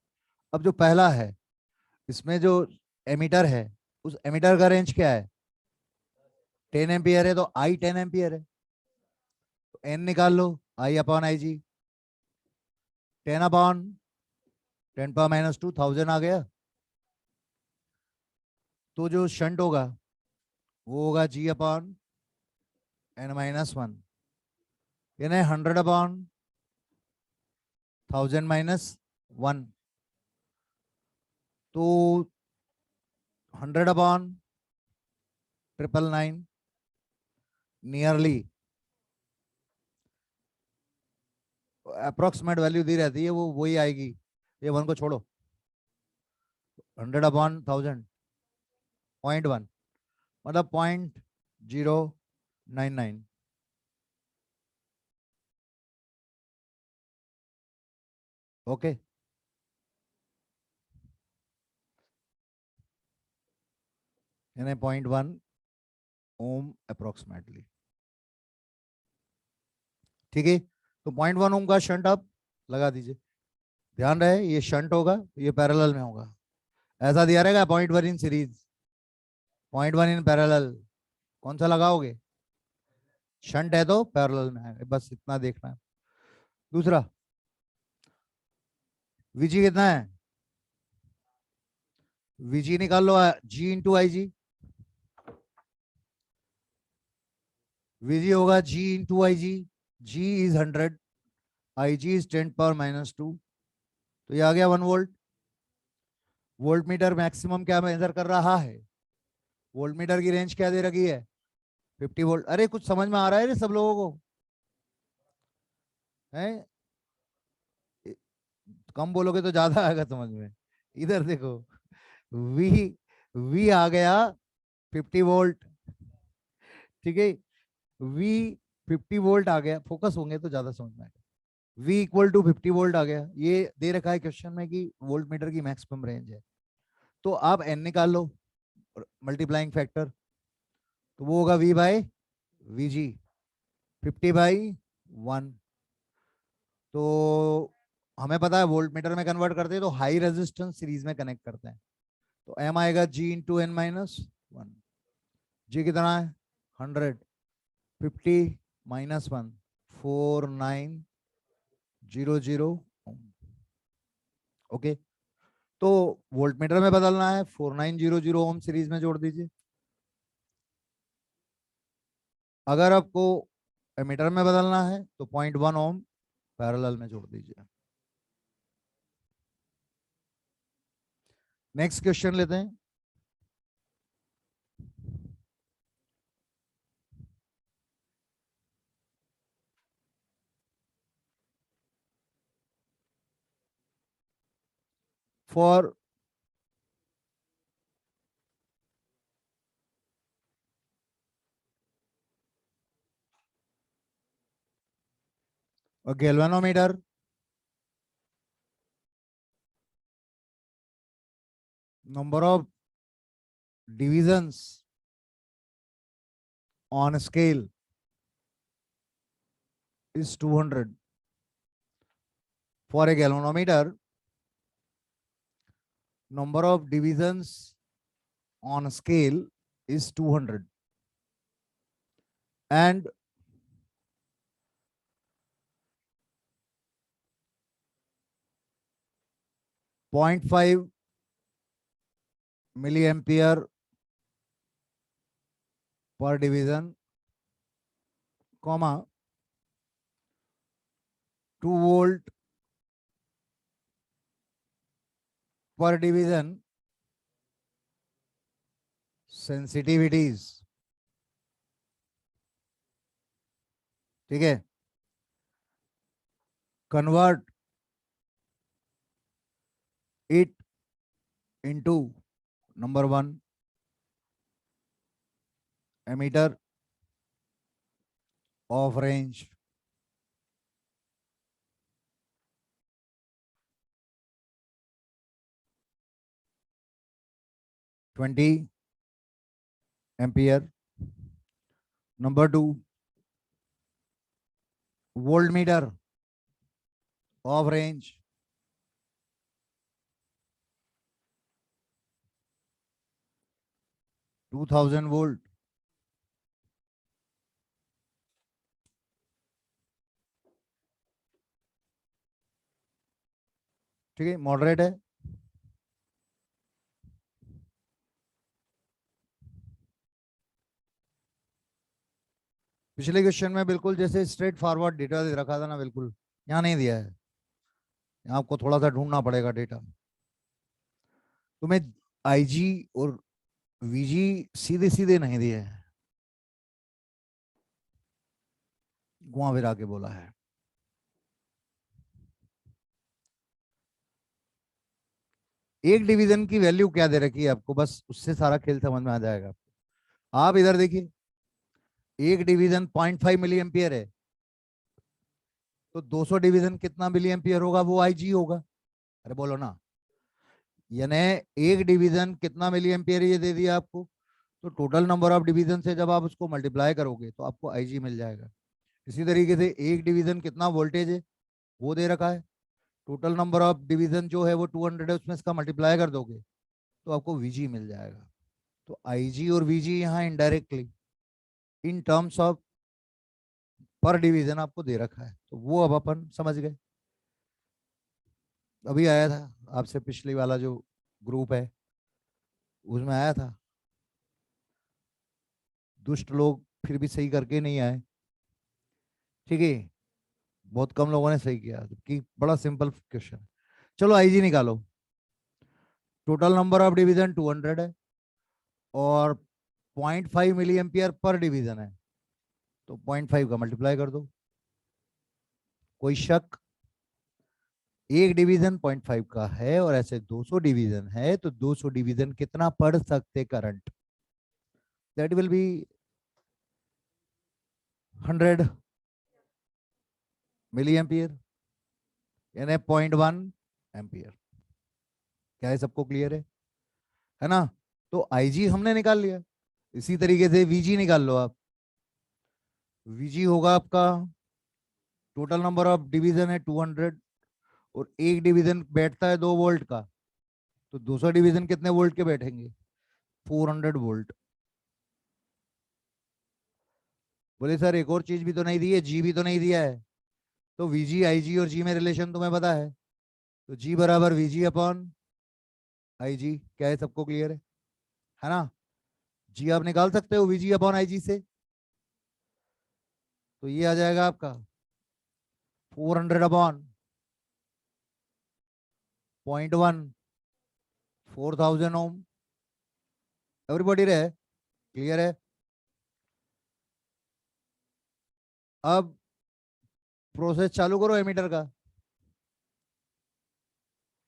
अब जो पहला है इसमें जो एमीटर है, उस एमीटर का रेंज क्या है? 10 एम्पियर है तो आई 10 एम्पियर है, तो एन निकाल लो, आई अपॉन आई जी, 10/10⁻², 1000 आ गया। तो जो शंट होगा वो होगा जी अपॉन n-1, यानी 100/1000-1, तो 100/999 नियरली अप्रोक्सीमेट वैल्यू दी रहती है, वो वही आएगी। ये 1 को छोड़ो, 100/1000 0.1 मतलब 0.099। ओके, यानी 0.1 ओम अप्रोक्सीमेटली। ठीक है, तो 0.1 ओम का शंट आप लगा दीजिए। ध्यान रहे ये शंट होगा, ये पैरेलल में होगा। ऐसा दिया रहेगा 0.1 इन सीरीज, 0.1 इन पैरेलल, कौन सा लगाओगे? शंट है तो पैरेलल में है, बस इतना देखना है। दूसरा, वीजी कितना है? वीजी निकाल लो, जी इंटू आई जी। वीजी होगा G into I G, G is 100, I G is 10⁻², तो ये आ गया 1 वोल्ट। वोल्ट मीटर मैक्सिमम क्या मेजर कर रहा है, वोल्ट मीटर की रेंज क्या दे रखी है, 50 वोल्ट। अरे कुछ समझ में आ रहा है रे सब लोगों को, है? कम बोलोगे तो ज्यादा आएगा समझ में। इधर देखो, वी वी आ गया 50 वोल्ट, ठीक है। वी 50 वोल्ट आ गया, फोकस होंगे तो ज्यादा समझ में आएगा। वी इक्वल टू 50 वोल्ट आ गया, ये दे रखा है क्वेश्चन में कि वोल्ट मीटर की मैक्सिमम रेंज है। तो आप एन निकाल लो, मल्टीप्लाइंग फैक्टर, तो वो होगा वी बाई वी जी, 50/1। तो हमें पता है वोल्ट मीटर में कन्वर्ट करते हैं तो हाई रेजिस्टेंस सीरीज में कनेक्ट करते हैं, तो एम आएगा जी इंटू n-1। जी कितना है 100, 50 - 1, 4900। ओके, तो वोल्ट मीटर में बदलना है, 4900 ओम सीरीज में जोड़ दीजिए। अगर आपको एमीटर में बदलना है तो 0.1 ओम पैरेलल में जोड़ दीजिए। नेक्स्ट क्वेश्चन लेते हैं। For a galvanometer, number of divisions on a scale is 200. For a galvanometer, number of divisions on a scale is 200, and 0.5 milliampere per division, comma 2 volt per division sensitivities, ठीक है। Convert it into number 1 emitter of range 20 ampere, number 2 voltmeter of range 2000 volt, ठीक है, moderate है। पिछले question में बिल्कुल जैसे straight forward data दे रखा था ना, बिल्कुल यहाँ नहीं दिया है, यहाँ आपको थोड़ा सा ढूंढना पड़ेगा डेटा। तुम्हें आईजी और वीजी सीधे सीधे नहीं दिए हैं, घुमा फिरा के बोला है। एक डिवीजन की वैल्यू क्या दे रखी है आपको, बस उससे सारा खेल समझ में आ जाएगा। आप इधर देखिए, एक डिवीजन 0.5 मिली एम्पियर है, तो 200 डिवीजन कितना मिली एम्पियर होगा, वो आईजी होगा। अरे बोलो ना, यानी एक डिवीजन कितना मिली एम्पियर ये दे दिया आपको, तो टोटल नंबर ऑफ डिवीजन से जब आप उसको मल्टीप्लाई करोगे तो आपको आईजी मिल जाएगा। इसी तरीके से एक डिवीजन कितना वोल्टेज है वो दे रखा है, टोटल नंबर ऑफ डिवीजन जो है वो 200 है, उसमें इसका मल्टीप्लाई कर दोगे तो आपको वीजी मिल जाएगा। तो आईजी और वीजी यहाँ इनडायरेक्टली इन टर्म्स ऑफ पर डिवीजन आपको दे रखा है, तो वो अब अपन समझ गए। अभी आया था आपसे पिछली वाला जो ग्रुप है उसमें आया था, दुष्ट लोग फिर भी सही करके नहीं आए, ठीक है। बहुत कम लोगों ने सही किया, जबकि बड़ा सिंपल क्वेश्चन है। चलो आईजी निकालो। टोटल नंबर ऑफ डिवीजन 200 है और 0.5 मिली एम्पियर पर डिवीजन है, तो 0.5 का मल्टीप्लाई कर दो। कोई शक? एक डिवीजन 0.5 का है और ऐसे 200 डिवीजन है, तो 200 डिवीजन कितना पढ़ सकते current? That will be 100 milli ampere, यानी 0.1 एम्पियर। क्या है, सबको क्लियर है ना? तो आईजी हमने निकाल लिया। इसी तरीके से वीजी निकाल लो आप। वीजी होगा आपका, टोटल नंबर ऑफ डिवीजन है 200 और एक डिवीजन बैठता है 2 वोल्ट का, तो 200 डिवीजन कितने वोल्ट के बैठेंगे? 400 वोल्ट। बोले सर एक और चीज भी तो नहीं दी है, जी भी तो नहीं दिया है। तो वीजी आईजी और जी में रिलेशन तुम्हें पता है, तो जी बराबर वीजी अपॉन आईजी। क्या है, सबको क्लियर है ना? जी आप निकाल सकते हो वीजी अपॉन आईजी से, तो ये आ जाएगा आपका 400 अपॉन 0.1, 4000 ओम। एवरीबॉडी रहे, क्लियर है? अब प्रोसेस चालू करो एमीटर का।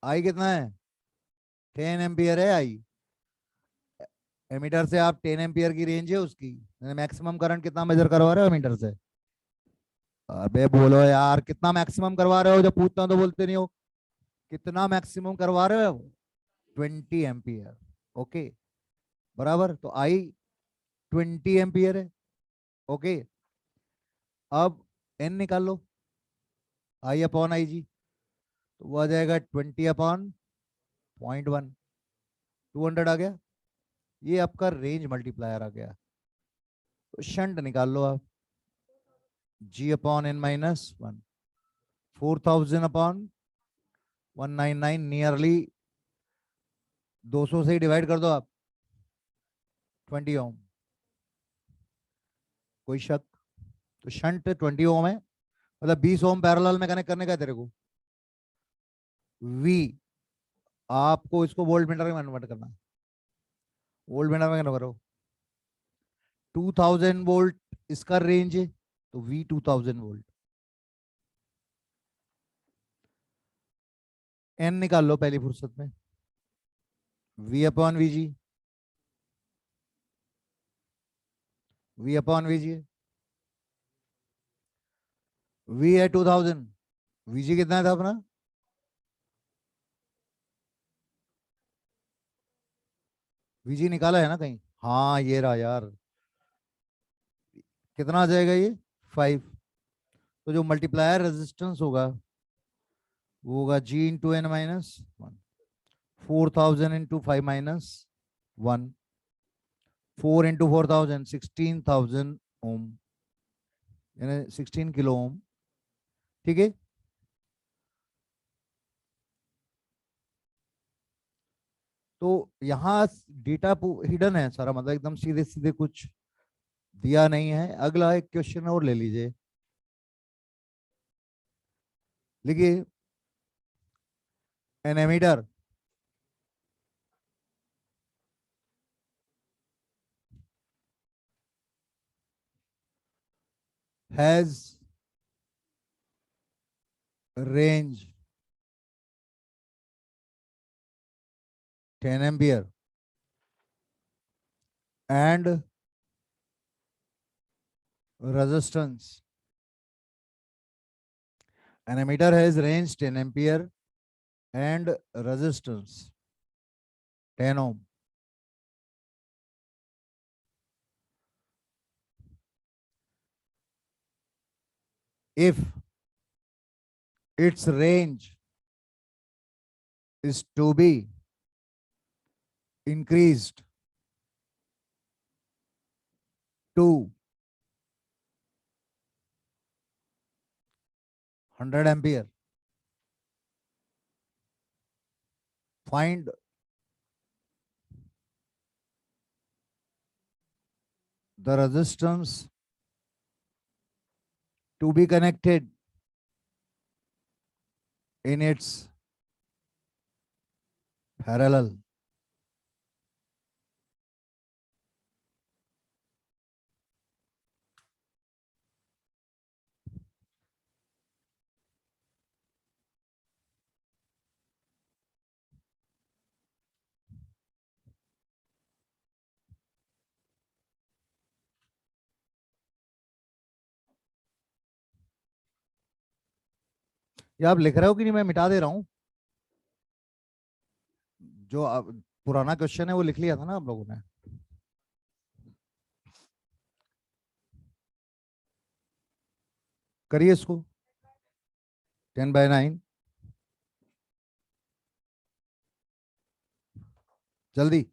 आई कितना है? 10 एम्पियर है आई। एमीटर से आप 10 एम्पियर की रेंज है उसकी, मैक्सिमम करंट कितना मेजर करवा रहे हो एमीटर से? अबे बोलो यार, कितना मैक्सिमम करवा रहे हो? जब पूछता हूं तो बोलते नहीं हो। कितना मैक्सिमम करवा रहे हो? 20 एम्पियर। ओके, बराबर। तो आई 20 एम्पियर है। ओके, अब एन निकाल लो, आई अपॉन आई जी। तो वो आ जाएगा 20 अपॉन 0.1, 200 आ गया। ये आपका रेंज मल्टीप्लायर आ गया। तो शंट निकाल लो आप, G upon N minus 1, 4000 upon 199, nearly 200 से ही डिवाइड कर दो आप, 20 ओम। कोई शक? तो शंट 20 ओम है, मतलब 20 ओम पैरेलल में कनेक्ट करने का है तेरे को। वी, आपको इसको वोल्ट मीटर में कन्वर्ट करना है। वोल्ट मीटर में कन्वर्ट करो, 2000 वोल्ट इसका रेंज है, तो वी 2000 वोल्ट। एन निकाल लो पहली फुर्सत में, V upon V G. V upon V G, V है 2000, वी जी कितना था अपना? वी जी निकाला है ना कहीं? हाँ ये रहा यार। कितना आ जाएगा ये? 5। तो जो मल्टीप्लायर रेजिस्टेंस होगा वो होगा G into N minus 1, 4000 into 5 minus 1, 4 into 4000, 16,000 ohm, यानी 16 किलो ओम। ठीक है। तो यहाँ डेटा हिडन है सारा, मतलब एकदम सीधे सीधे कुछ दिया नहीं है। अगला एक क्वेश्चन और ले लीजिए, लिखिए। An ammeter has range 10 ampere and resistance. An emitter has range 10 ampere and resistance 10 ohm. If its range is to be increased to 100 ampere, find the resistance to be connected in its parallel. ये आप लिख रहे हो कि नहीं? मैं मिटा दे रहा हूं। जो पुराना क्वेश्चन है वो लिख लिया था ना आप लोगों ने। करिए इसको। 10/9 जल्दी।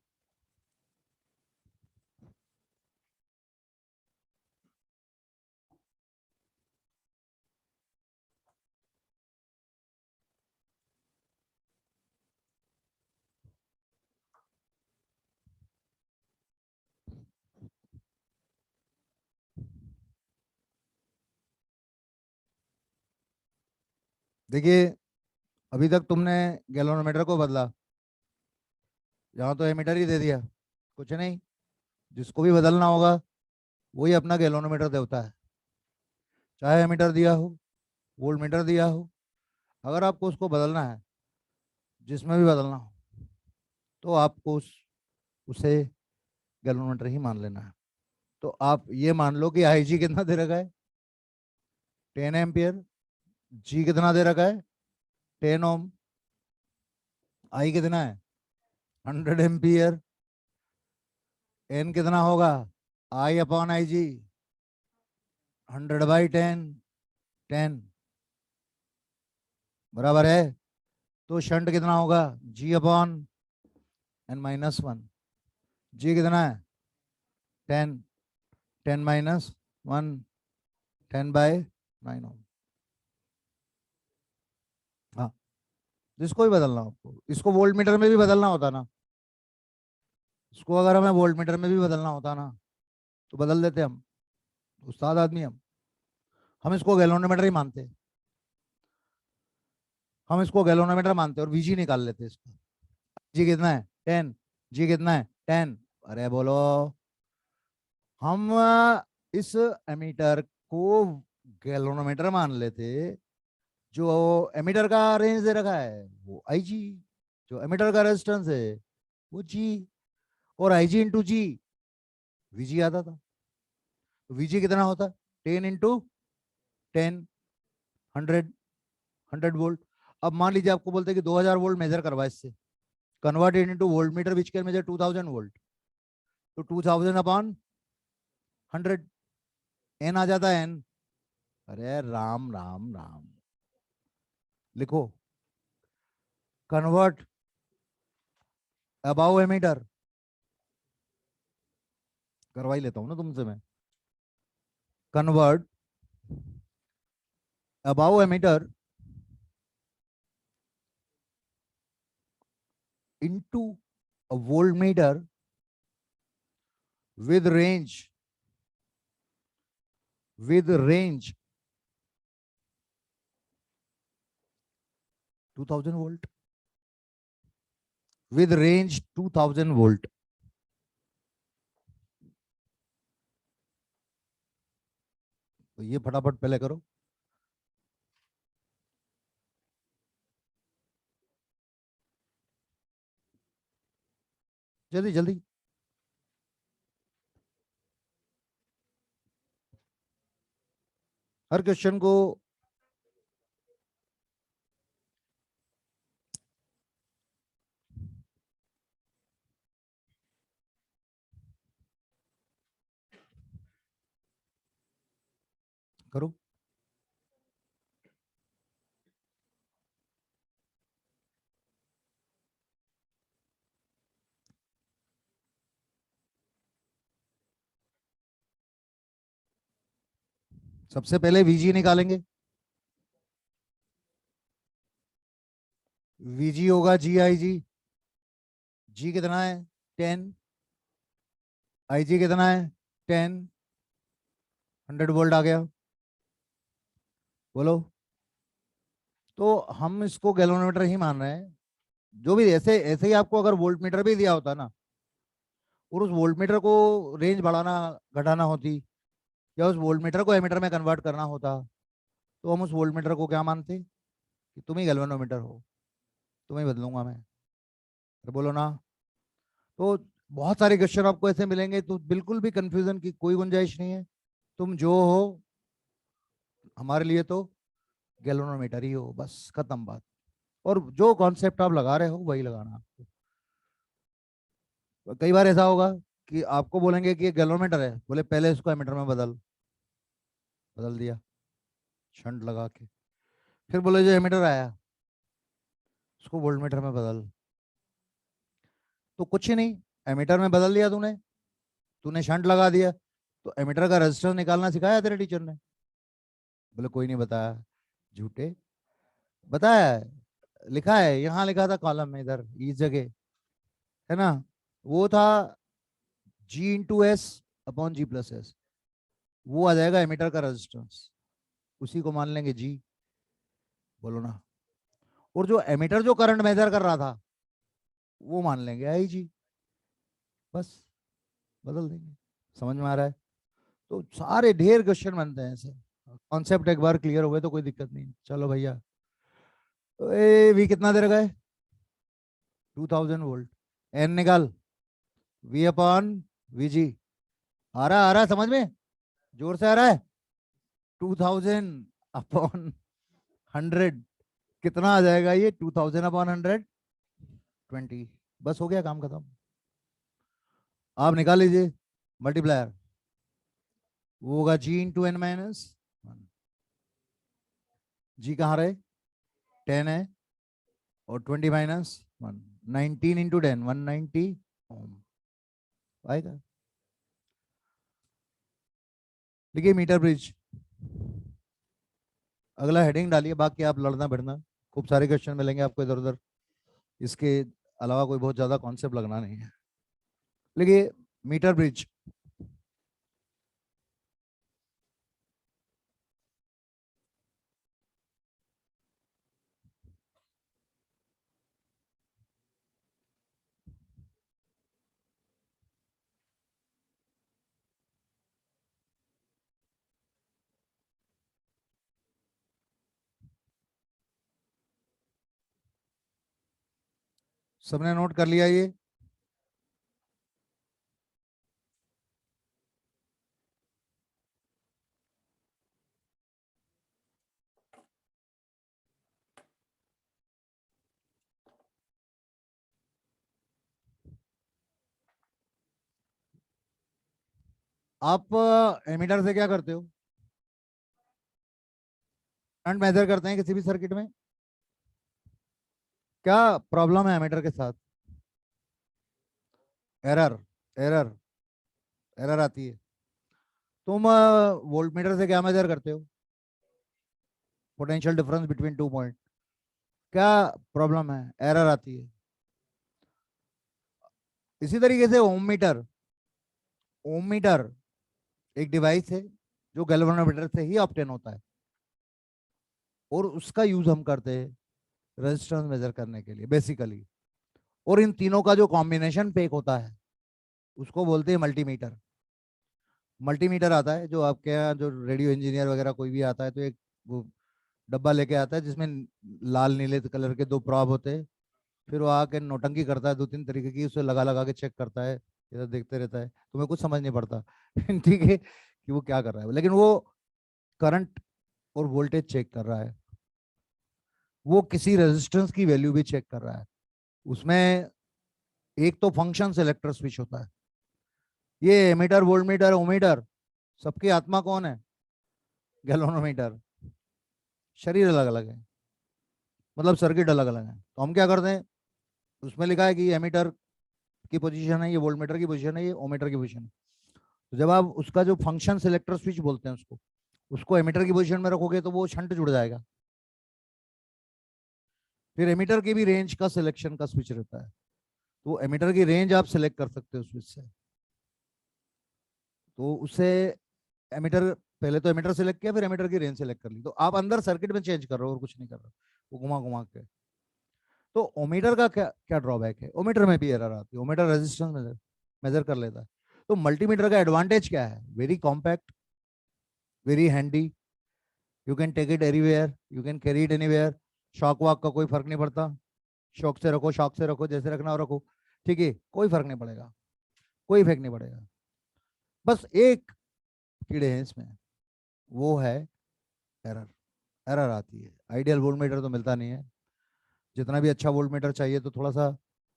देखिए, अभी तक तुमने गैल्वेनोमीटर को बदला, यहाँ तो एमीटर ही दे दिया। कुछ नहीं, जिसको भी बदलना होगा वही अपना गैल्वेनोमीटर देता है। चाहे एमीटर दिया हो, वोल्ट मीटर दिया हो, अगर आपको उसको बदलना है, जिसमें भी बदलना हो, तो आपको उसे गैल्वेनोमीटर ही मान लेना है। तो आप ये मान लो कि आई जी कितना दे रखा है? 10 एम्पियर। जी कितना दे रखा है? 10 ओम। आई कितना है? 100 एम्पियर। एन कितना होगा? आई अपॉन आई जी, 100/10। 10 बराबर है। तो शंट कितना होगा? जी अपॉन n-1। जी कितना है? 10। 10-1, 10/9 ओम। हाँ, जिसको भी बदलना हो आपको। इसको वोल्ट मीटर में भी बदलना होता ना, इसको अगर हमें वोल्ट मीटर में भी बदलना होता ना, तो बदल देते हम। उस्ताद आदमी हम इसको गैल्वेनोमीटर ही मानते। हम इसको गैल्वेनोमीटर मानते और वीजी निकाल लेते इसका। जी कितना है? 10। जी कितना है? 10। अरे बोलो। हम इस एमीटर को गैल्वेनोमीटर मान लेते। जो एमीटर का रेंज दे रखा है वो आई जी, जो एमीटर का रेजिस्टेंस है वो जी, और आई जी इंटू जी वीजी आता था। तो वीजी कितना होता? 10 इंटू 10, 100। 100 वोल्ट। अब मान लीजिए आपको बोलते हैं कि 2000 वोल्ट मेजर करवा इससे, convert it into volt meter which can measure 2000 volt. तो 2000/100, एन आ जाता है एन। अरे राम राम राम। लिखो, कन्वर्ट अबाउ एमीटर। करवा ही लेता हूं ना तुमसे मैं। Convert about ammeter into a voltmeter with range 2000 volt, with range 2000 volt. तो ये फटाफट पहले करो। जल्दी जल्दी। हर क्वेश्चन को करो। सबसे पहले वीजी निकालेंगे। वीजी होगा जी आई जी। जी कितना है? 10। आई जी कितना है? 10, 100 वोल्ट आ गया, बोलो। तो हम इसको गैल्वेनोमीटर ही मान रहे हैं। जो भी ऐसे ऐसे ही आपको अगर वोल्ट मीटर भी दिया होता ना, और उस वोल्ट मीटर को रेंज बढ़ाना घटाना होती, या उस वोल्ट मीटर को एमीटर में कन्वर्ट करना होता, तो हम उस वोल्ट मीटर को क्या मानते कि तुम ही गैल्वेनोमीटर हो, तुम्हें बदलूंगा मैं। अरे बोलो ना। तो बहुत सारे क्वेश्चन आपको ऐसे मिलेंगे, तो बिल्कुल भी कंफ्यूजन की कोई गुंजाइश नहीं है। तुम जो हो हमारे लिए तो गैल्वेनोमीटर ही हो, बस खत्म बात। और जो कॉन्सेप्ट आप लगा रहे हो वही लगाना आपको। कई बार ऐसा होगा कि आपको बोलेंगे कि ये गैल्वेनोमीटर है, बोले पहले इसको एमीटर में बदल, बदल दिया शंट लगा के। फिर बोले जो एमीटर आया उसको वोल्टमीटर में बदल, तो कुछ ही नहीं, एमीटर में बदल दिया तूने, तूने शंट लगा दिया, तो एमीटर का रेजिस्टेंस निकालना सिखाया तेरे टीचर ने? बोले कोई नहीं बताया। झूठे। बताया है, लिखा है, यहाँ लिखा था कॉलम में, इधर इस जगह, है ना? वो था G × S/G+S, वो आ जाएगा एमीटर का रेजिस्टेंस, उसी को मान लेंगे जी। बोलो ना। और जो एमीटर जो करंट मेजर कर रहा था वो मान लेंगे आई जी, बस बदल देंगे। समझ में आ रहा है? तो सारे ढेर क्वेश्चन बनते हैं ऐसे। कॉन्सेप्ट एक बार क्लियर हो गए तो कोई दिक्कत नहीं। चलो भैया, तो ए वी कितना दे रखा है? 2000 वोल्ट। एन निकाल, वी अपॉन वी जी। आ रहा है समझ में? जोर से आ रहा है? 2000 अपॉन 100 कितना आ जाएगा ये? 2000 अपॉन 100 20। बस हो गया काम खत्म। आप निकाल लीजिए मल्टीप्लायर, वो होगा G × N - 1। जी कहाँ रहे? 10 है, और 20 - 1, 19 × 10 190 ओम आएगा। देखिए मीटर ब्रिज, अगला हेडिंग डालिए, बाकी आप लड़ना भिड़ना, खूब सारे क्वेश्चन मिलेंगे आपको इधर उधर, इसके अलावा कोई बहुत ज्यादा कॉन्सेप्ट लगना नहीं है। देखिए मीटर ब्रिज, सबने नोट कर लिया ये? आप एमीटर से क्या करते हो? करंट मेजर करते हैं किसी भी सर्किट में। क्या प्रॉब्लम है एमीटर के साथ? एरर, एरर, एरर आती है। तुम वोल्टमीटर से क्या मेजर करते हो? Potential difference between 2 point. क्या प्रॉब्लम है? एरर आती है। इसी तरीके से ओम मीटर, ओम मीटर एक डिवाइस है जो गैल्वेनोमीटर से ही ऑब्टेन होता है, और उसका यूज हम करते हैं रेजिस्टेंस मेजर करने के लिए बेसिकली। और इन तीनों का जो कॉम्बिनेशन पेक होता है उसको बोलते हैं मल्टीमीटर। मल्टीमीटर आता है जो आपके यहाँ जो रेडियो इंजीनियर वगैरह कोई भी आता है, तो एक वो डब्बा लेके आता है जिसमें लाल नीले कलर के 2 प्रॉब होते हैं। फिर वो आके नौटंकी करता है 2-3 तरीके की, उसे लगा लगा के चेक करता है, इधर देखते रहता है, तुम्हें कुछ समझ नहीं पड़ता ठीक है कि वो क्या कर रहा है, लेकिन वो करंट और वोल्टेज चेक कर रहा है, वो किसी रेजिस्टेंस की वैल्यू भी चेक कर रहा है। उसमें एक तो फंक्शन सेलेक्टर स्विच होता है। ये एमीटर वोल्टमीटर ओमीटर, सबकी आत्मा कौन है? गैल्वेनोमीटर। शरीर अलग अलग है, मतलब सर्किट अलग अलग है। तो हम क्या करते हैं, उसमें लिखा है कि एमीटर की पोजीशन है, ये वोल्टमीटर की पोजीशन है, ये ओमीटर की पोजीशन है। तो जब आप उसका जो फंक्शन सिलेक्टर स्विच बोलते हैं उसको, उसको एमीटर की पोजीशन में रखोगे तो वो शंट जुड़ जाएगा। फिर एमीटर की भी रेंज का सिलेक्शन का स्विच रहता है, तो एमीटर की रेंज आप सिलेक्ट कर सकते हो स्विच से। तो उससे एमीटर, पहले तो एमीटर सेलेक्ट किया, फिर एमीटर की रेंज सेलेक्ट कर ली, तो आप अंदर सर्किट में चेंज कर रहे हो और कुछ नहीं कर रहे हो, वो घुमा घुमा के। तो ओमीटर का क्या क्या ड्रॉबैक है, ओमीटर में भी एरर आती है, ओमीटर रेजिस्टेंस मेजर मेजर कर लेता है। तो मल्टीमीटर का एडवांटेज क्या है, very compact, very handy, you can take it anywhere, you can carry it anywhere, shock walk का कोई फर्क नहीं पड़ता, शॉक से रखो, शॉक से रखो, जैसे रखना हो रखो, ठीक है, कोई फर्क नहीं पड़ेगा, कोई इफेक्ट नहीं पड़ेगा। बस एक कीड़े हैं इसमें, वो है एरर, एरर आती है। आइडियल वोल्ट मीटर तो मिलता नहीं है, जितना भी अच्छा वोल्ट मीटर चाहिए तो थोड़ा सा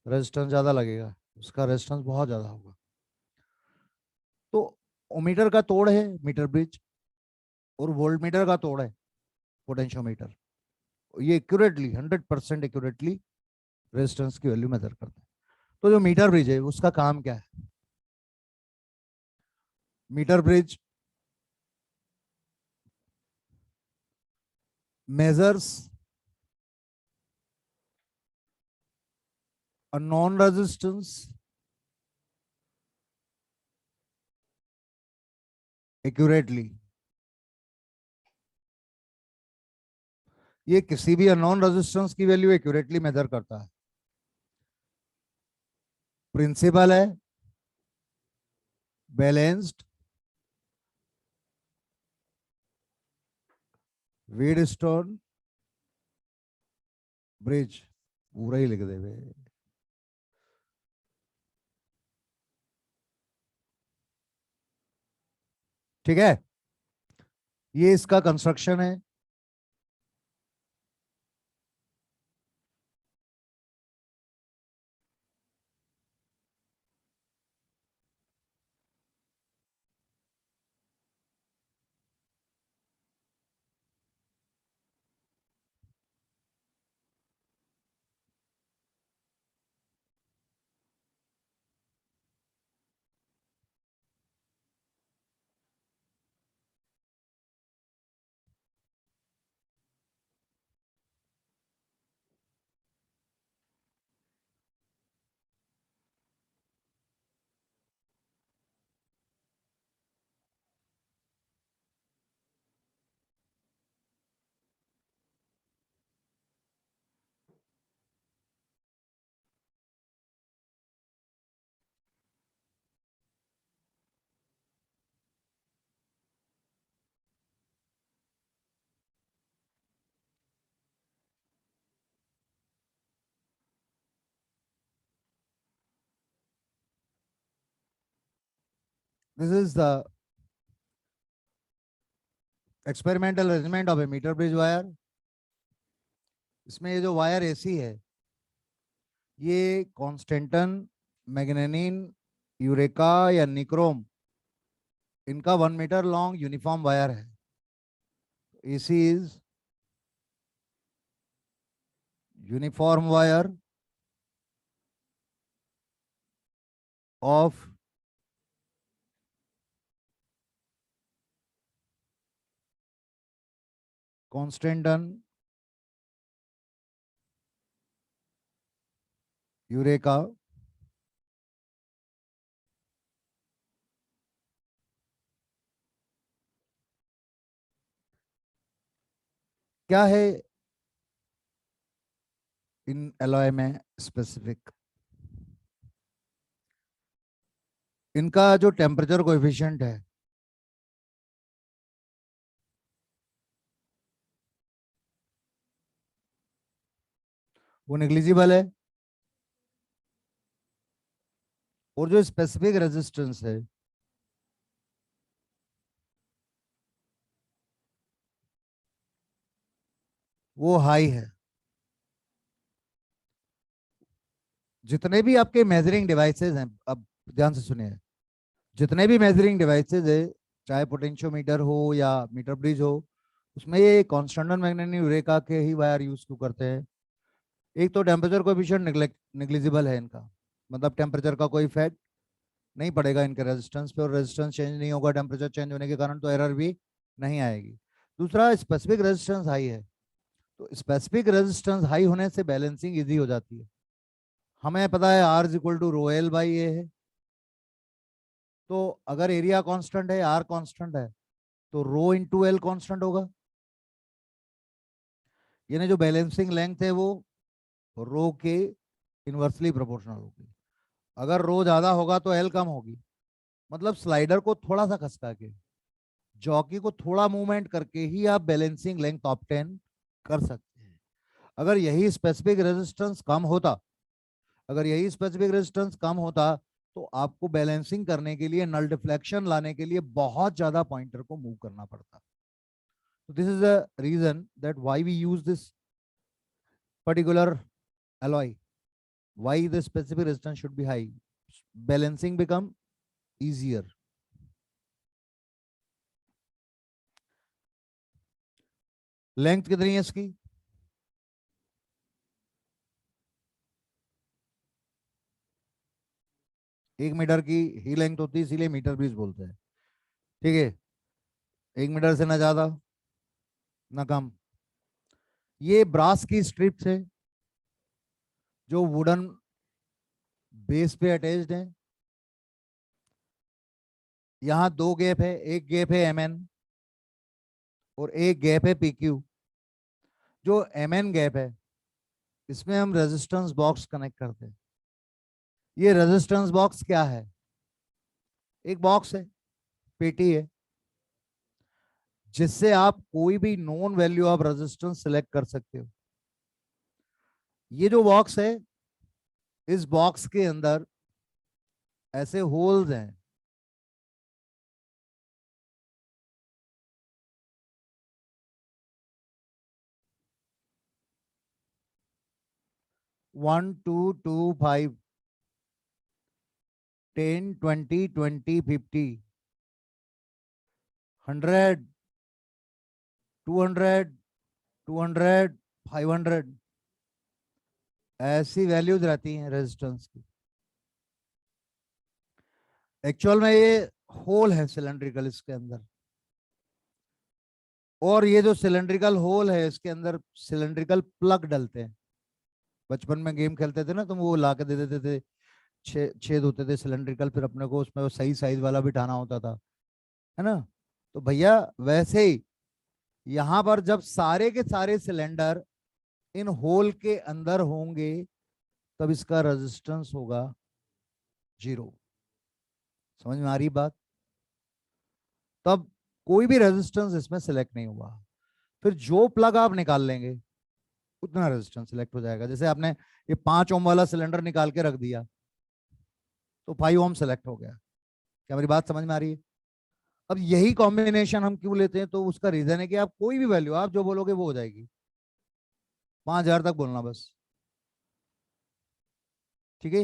रेजिस्टेंस ज़्यादा लगेगा, उसका रेजिस्टेंस बहुत ज़्यादा होगा। तो ओमीटर का तोड़ है मीटर ब्रिज, और वोल्ट मीटर का तोड़ है पोटेंशियोमीटर। ये एक्यूरेटली 100% एक्यूरेटली रेजिस्टेंस की वैल्यू मेजर करते हैं। तो जो मीटर ब्रिज है उसका काम क्या है, metre bridge measures a non-resistance accurately। ये किसी भी अननोन रेजिस्टेंस की वैल्यू एक्यूरेटली मेजर करता है। प्रिंसिपल है बैलेंस्ड वीडस्टोन ब्रिज, पूरा ही लिख दे बे। ठीक है, ये इसका कंस्ट्रक्शन है। This is the experimental arrangement of a metre bridge wire. इसमें ये जो वायर एसी है, ये कॉन्स्टेंटन, मैग्नेनिन, यूरेका या निक्रोम, इनका 1 मीटर लॉन्ग यूनिफॉर्म वायर है। AC is uniform wire of constantan, eureka, क्या है इन एलॉय में स्पेसिफिक, इनका जो टेम्परेचर कोएफिशिएंट है वो नेग्लिजिबल है, और जो स्पेसिफिक रेजिस्टेंस है वो हाई है। जितने भी आपके मेजरिंग डिवाइसेस हैं, अब ध्यान से सुनिए, जितने भी मेजरिंग डिवाइसेस है, चाहे पोटेंशियोमीटर हो या मीटर ब्रिज हो, उसमें ये कॉन्स्टेंट मैग्नेटिक यूरेका के ही वायर यूज क्यों करते हैं। एक तो टेम्परेचर कोएफिशिएंट नेग्लिजिबल है इनका, मतलब टेम्परेचर का कोई इफेक्ट नहीं पड़ेगा इनके रेजिस्टेंस पे, और रेजिस्टेंस चेंज नहीं होगा टेम्परेचर चेंज होने के कारण, तो एरर भी नहीं आएगी। दूसरा, स्पेसिफिक रेजिस्टेंस हाई है, तो स्पेसिफिक रेजिस्टेंस हाई होने से बैलेंसिंग इजी हो जाती है। हमें पता है R equal to rho L by A है, तो अगर एरिया कांस्टेंट है, आर कांस्टेंट है, तो रो इंटू एल कांस्टेंट होगा, यानी जो बैलेंसिंग लेंथ है वो रो के इनवर्सली प्रोपोर्शनल होगी। अगर रो ज्यादा होगा तो एल कम होगी। मतलब स्लाइडर को थोड़ा सा खसका के, जॉकी को थोड़ा मूवमेंट करके ही आप बैलेंसिंग लेंथ ऑब्टेन कर सकते हैं। अगर यही स्पेसिफिक रेजिस्टेंस कम होता, अगर यही स्पेसिफिक रेजिस्टेंस कम होता, तो आपको बैलेंसिंग करने के लिए, नल डिफ्लेक्शन लाने के लिए बहुत ज्यादा पॉइंटर को मूव करना पड़ता। So this is the reason that why we use this particular alloy. Why the specific resistance should be high. Balancing become easier. Length कितनी है इसकी? 1 मीटर की ही लेंथ होती है, इसीलिए मीटर ब्रिज बोलते हैं। ठीक है, 1 मीटर से ना ज्यादा ना कम। ये ब्रास की स्ट्रिप्स है जो वुडन बेस पे अटैच्ड है। यहां 2 गैप है, एक गैप है एमएन और एक गैप है पीक्यू। जो एमएन गैप है इसमें हम रेजिस्टेंस बॉक्स कनेक्ट करते हैं। ये रेजिस्टेंस बॉक्स क्या है? एक बॉक्स है, पेटी है, जिससे आप कोई भी non value of resistance select कर सकते हो। ये जो बॉक्स है, इस बॉक्स के अंदर ऐसे होल्स हैं, 1 2 2 5 10 20 20 50 100 200 200 500 ऐसी वैल्यूज रहती हैं रेजिस्टेंस की। एक्चुअल में ये होल है सिलेंड्रिकल इसके अंदर, और ये जो सिलेंड्रिकल होल है इसके अंदर सिलेंड्रिकल प्लग डलते हैं। बचपन में गेम खेलते थे ना, तो वो ला के दे देते थे, छेद होते थे सिलेंड्रिकल, फिर अपने को उसमें वो सही साइज वाला बिठाना होता था, है ना। तो भैया वैसे ही यहां पर जब सारे के सारे सिलेंडर इन होल के अंदर होंगे, तब इसका रेजिस्टेंस होगा 0। समझ में आ रही बात? तब कोई भी रेजिस्टेंस इसमें सिलेक्ट नहीं हुआ। फिर जो प्लग आप निकाल लेंगे उतना रेजिस्टेंस सिलेक्ट हो जाएगा। जैसे आपने ये 5 ओम वाला सिलेंडर निकाल के रख दिया तो 5 ओम सिलेक्ट हो गया। क्या मेरी बात समझ में आ रही है? अब यही कॉम्बिनेशन हम क्यों लेते हैं? तो उसका रीजन है कि आप कोई भी वैल्यू आप जो बोलोगे वो हो जाएगी। 5,000 तक बोलना बस, ठीक है।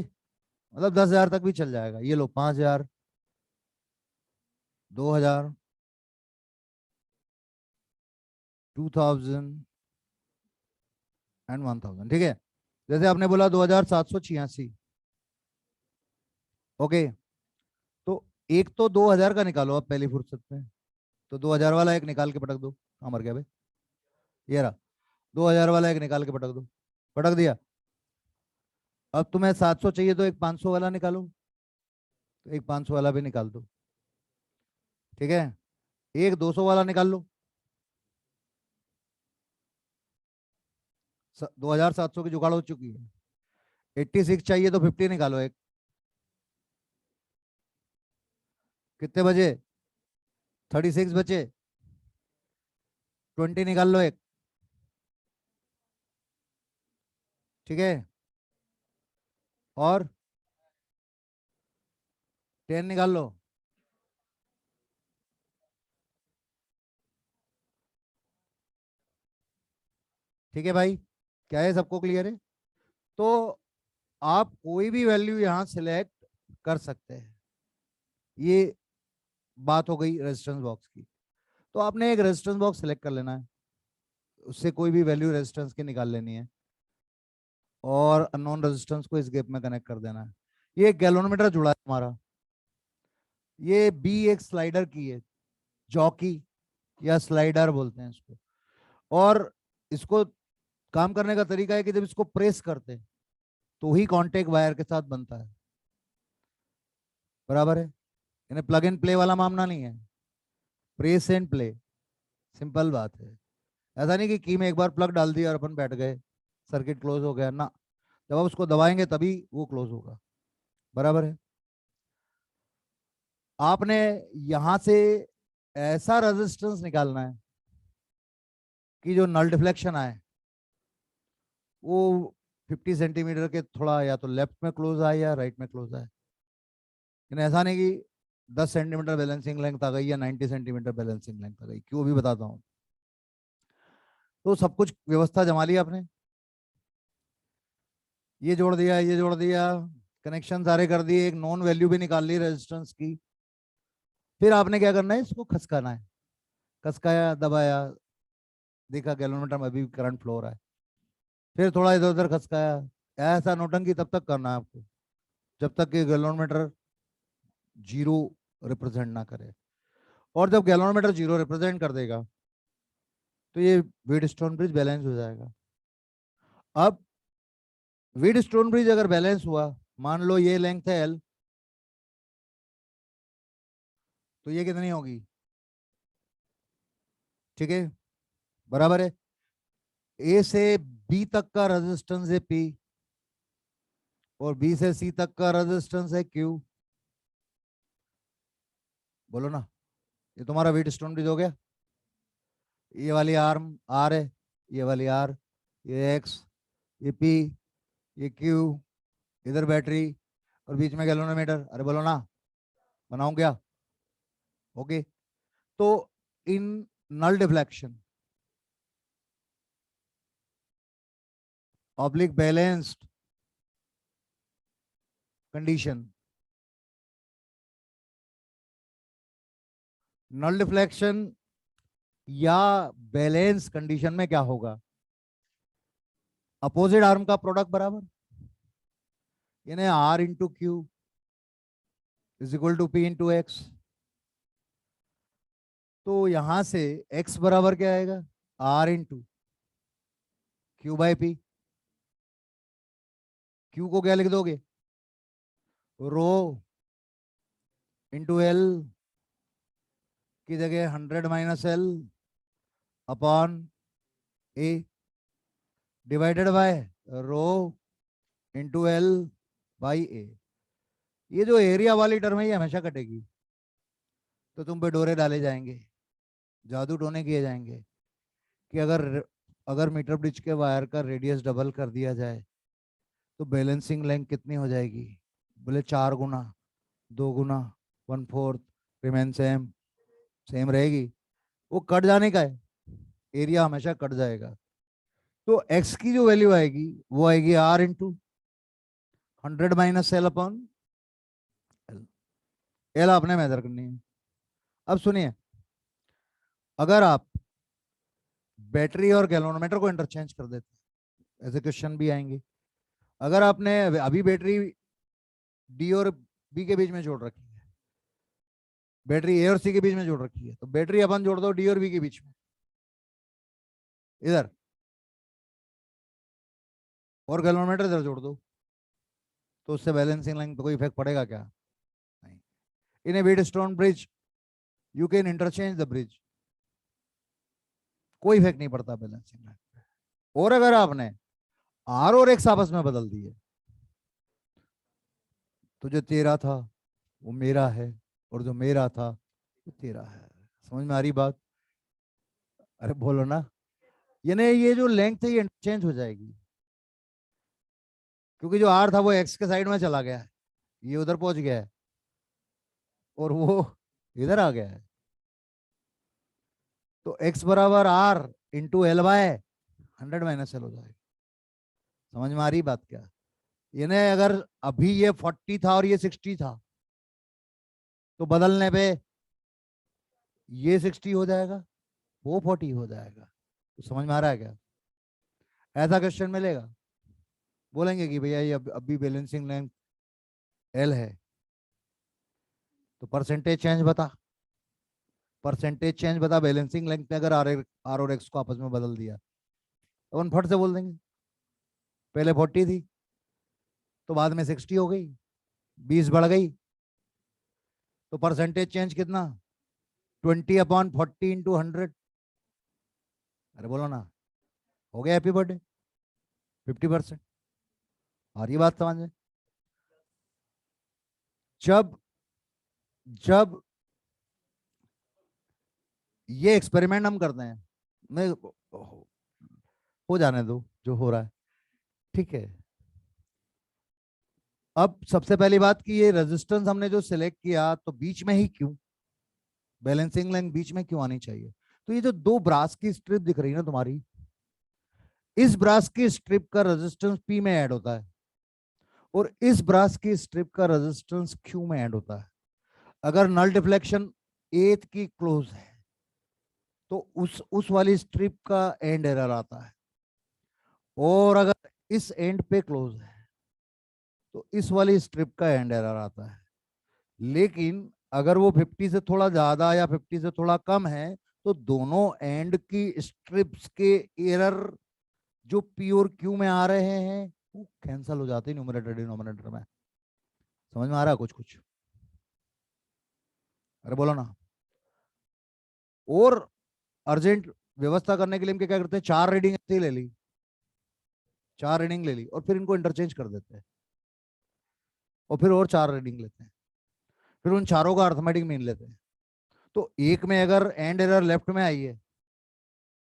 मतलब 10,000 तक भी चल जाएगा। ये लो, 5,000, 2,000, 2,000 एंड 1,000। ठीक है, जैसे आपने बोला 2,786। ओके, तो एक तो 2,000 का निकालो आप पहली फुर्सत में। तो 2,000 वाला एक निकाल के पटक दो। हाँ, मर गया भाई, ये रहा। 2,000 वाला एक निकाल के पटक दो, पटक दिया। अब तुम्हें 700 चाहिए तो एक 500 वाला निकालो, तो एक 500 वाला भी निकाल दो। ठीक है, एक 200 वाला निकाल लो। 2,700 की जुगाड़ हो चुकी है। 86 चाहिए तो 50 निकालो एक। कितने बजे? 36 बचे। 20 निकाल लो एक। ठीक है, और 10 निकाल लो। ठीक है भाई, क्या है, सबको क्लियर है? तो आप कोई भी वैल्यू यहां सिलेक्ट कर सकते हैं। ये बात हो गई रेजिस्टेंस बॉक्स की। तो आपने एक रेजिस्टेंस बॉक्स सिलेक्ट कर लेना है, उससे कोई भी वैल्यू रेजिस्टेंस की निकाल लेनी है, और अननोन रेजिस्टेंस को इस गैप में कनेक्ट कर देना है। ये गैल्वेनोमीटर जुड़ा है हमारा। ये बी एक स्लाइडर की है, जॉकी या स्लाइडर बोलते हैं इसको। और इसको काम करने का तरीका है कि जब इसको प्रेस करते हैं तो ही कांटेक्ट वायर के साथ बनता है, बराबर है। यानी प्लग इन प्ले वाला मामला नहीं है, प्रेस एंड प्ले, सिंपल बात है। ऐसा नहीं कि की में एक बार प्लग डाल दिया और अपन बैठ गए, सर्किट क्लोज हो गया ना, जब आप उसको दबाएंगे तभी वो क्लोज होगा, बराबर है। आपने यहां से ऐसा रेजिस्टेंस निकालना है कि जो नल डिफ्लेक्शन आए वो 50 सेंटीमीटर के थोड़ा या तो लेफ्ट में क्लोज आए या राइट में क्लोज आए। लेकिन ऐसा नहीं कि 10 सेंटीमीटर बैलेंसिंग लेंथ आ गई या 90 सेंटीमीटर बैलेंसिंग लेंथ आ गई, क्यों भी बताता हूँ। तो सब कुछ व्यवस्था जमा ली आपने, ये जोड़ दिया, ये जोड़ दिया, कनेक्शन सारे कर दिए, एक नॉन वैल्यू भी निकाल ली रेजिस्टेंस की। फिर आपने क्या करना है, इसको खसकाना है। खसकाया, दबाया, देखा गैल्वेनोमीटर में अभी करंट फ्लो हो रहा है, फिर थोड़ा इधर उधर खसकाया। ऐसा नोटंकी तब तक करना है आपको जब तक कि गैल्वेनोमीटर जीरो रिप्रेजेंट ना करे। और जब गैल्वेनोमीटर जीरो रिप्रेजेंट कर देगा तो ये व्हीटस्टोन ब्रिज बैलेंस हो जाएगा। अब व्हीटस्टोन ब्रिज अगर बैलेंस हुआ, मान लो ये लेंथ है एल, तो ये कितनी होगी, ठीक है, बराबर है। ए से बी तक का रेजिस्टेंस है पी, और बी से सी तक का रेजिस्टेंस है क्यू। बोलो ना, ये तुम्हारा व्हीटस्टोन ब्रिज हो गया। ये वाली आर्म आर है, ये वाली आर, ये एक्स, ये पी, ये क्यू, इधर बैटरी, और बीच में गैल्वेनोमीटर। अरे बोलो ना, बनाऊं क्या? ओके। तो in null deflection oblique balanced condition, null deflection या बैलेंस कंडीशन में क्या होगा, अपोजिट आर्म का प्रोडक्ट बराबर, यानी R into Q is equal to P into X. तो यहां से x बराबर क्या आएगा, R into Q by P. Q को क्या लिख दोगे, रो इंटू एल की जगह 100 minus L upon A, divided by rho into L by A. ये जो एरिया वाली टर्म है ये हमेशा कटेगी, तो तुम पे डोरे डाले जाएंगे, जादू टोने किए जाएंगे कि अगर अगर मीटर ब्रिज के वायर का रेडियस डबल कर दिया जाए तो बैलेंसिंग लेंथ कितनी हो जाएगी। बोले 4 गुना, 2 गुना, 1/4, रिमेन सेम, सेम रहेगी। वो कट जाने का है, एरिया हमेशा कट जाएगा। तो एक्स की जो वैल्यू आएगी वो आएगी R into 100 minus L upon L. L आपने मेजर करनी है। अब सुनिए, अगर आप बैटरी और गैल्वेनोमीटर को इंटरचेंज कर देते, ऐसे क्वेश्चन भी आएंगे। अगर आपने अभी बैटरी डी और बी के बीच में जोड़ रखी है, बैटरी ए और सी के बीच में जोड़ रखी है, तो बैटरी अपन जोड़ दो डी और बी के बीच में इधर, और गैल्वेनोमीटर इधर जोड़ दो, तो उससे बैलेंसिंग लाइन पे कोई इफेक्ट पड़ेगा क्या? नहीं। In a Wheatstone bridge you can interchange the bridge, कोई इफेक्ट नहीं पड़ता बैलेंसिंग लाइन पे। और अगर आपने आर और एक्स आपस में बदल दिए तो जो तेरा था वो मेरा है, और जो मेरा था वो तेरा है। समझ में आ रही बात? अरे बोलो ना, यानी ये जो लेंथ है ये इंटरचेंज हो जाएगी, क्योंकि जो आर था वो एक्स के साइड में चला गया है, ये उधर पहुंच गया है, और वो इधर आ गया है। तो एक्स बराबर R into L by 100 minus L हो जाएगा। समझ में आ रही बात क्या? यानी अगर अभी ये 40 था और ये 60 था, तो बदलने पे ये 60 हो जाएगा, वो 40 हो जाएगा। तो समझ में आ रहा है क्या? ऐसा क्वेश्चन मिलेगा, बोलेंगे कि भैया ये अभी बैलेंसिंग लेंथ एल है, तो परसेंटेज चेंज बता, परसेंटेज चेंज बता बैलेंसिंग लेंथ ने अगर आर और एक्स को आपस में बदल दिया, तो अपन फट से बोल देंगे पहले 40 थी तो बाद में 60 हो गई, 20 बढ़ गई, तो परसेंटेज चेंज कितना, 20/40 × 100। अरे बोलो ना, हो गया हैप्पी बर्थडे 50%। और ये बात समझ में, जब जब ये एक्सपेरिमेंट हम करते हैं, मैं हो जाने दो जो हो रहा है, ठीक है। अब सबसे पहली बात कि ये रेजिस्टेंस हमने जो सिलेक्ट किया, तो बीच में ही क्यों, बैलेंसिंग लाइन बीच में क्यों आनी चाहिए। तो ये जो दो ब्रास की स्ट्रिप दिख रही है ना तुम्हारी, इस ब्रास की स्ट्रिप का रेजिस्टेंस पी में ऐड होता है और इस ब्रास की स्ट्रिप का रेजिस्टेंस क्यू में ऐड होता है। अगर नल डिफ्लेक्शन एथ की क्लोज है तो उस वाली स्ट्रिप का एंड एरर आता है, और अगर इस एंड पे क्लोज है तो इस वाली स्ट्रिप का एंड एरर आता है। लेकिन अगर वो 50 से थोड़ा ज्यादा या 50 से थोड़ा कम है तो दोनों एंड की स्ट्रिप्स के एरर जो पी और क्यू में आ रहे हैं वो कैंसल हो जाते हैं न्यूमरेटर डिनोमिनेटर में। समझ में आ रहा है कुछ कुछ? अरे बोलो ना। और अर्जेंट व्यवस्था करने के लिए हम क्या करते हैं, 4 रीडिंग ऐसे ही ले ली, 4 रीडिंग ले ली और फिर इनको इंटरचेंज कर देते हैं, और फिर और 4 रीडिंग लेते हैं, फिर उन चारों का अर्थमेटिक मीन लेते हैं। तो एक में अगर एंड एरर लेफ्ट में आई है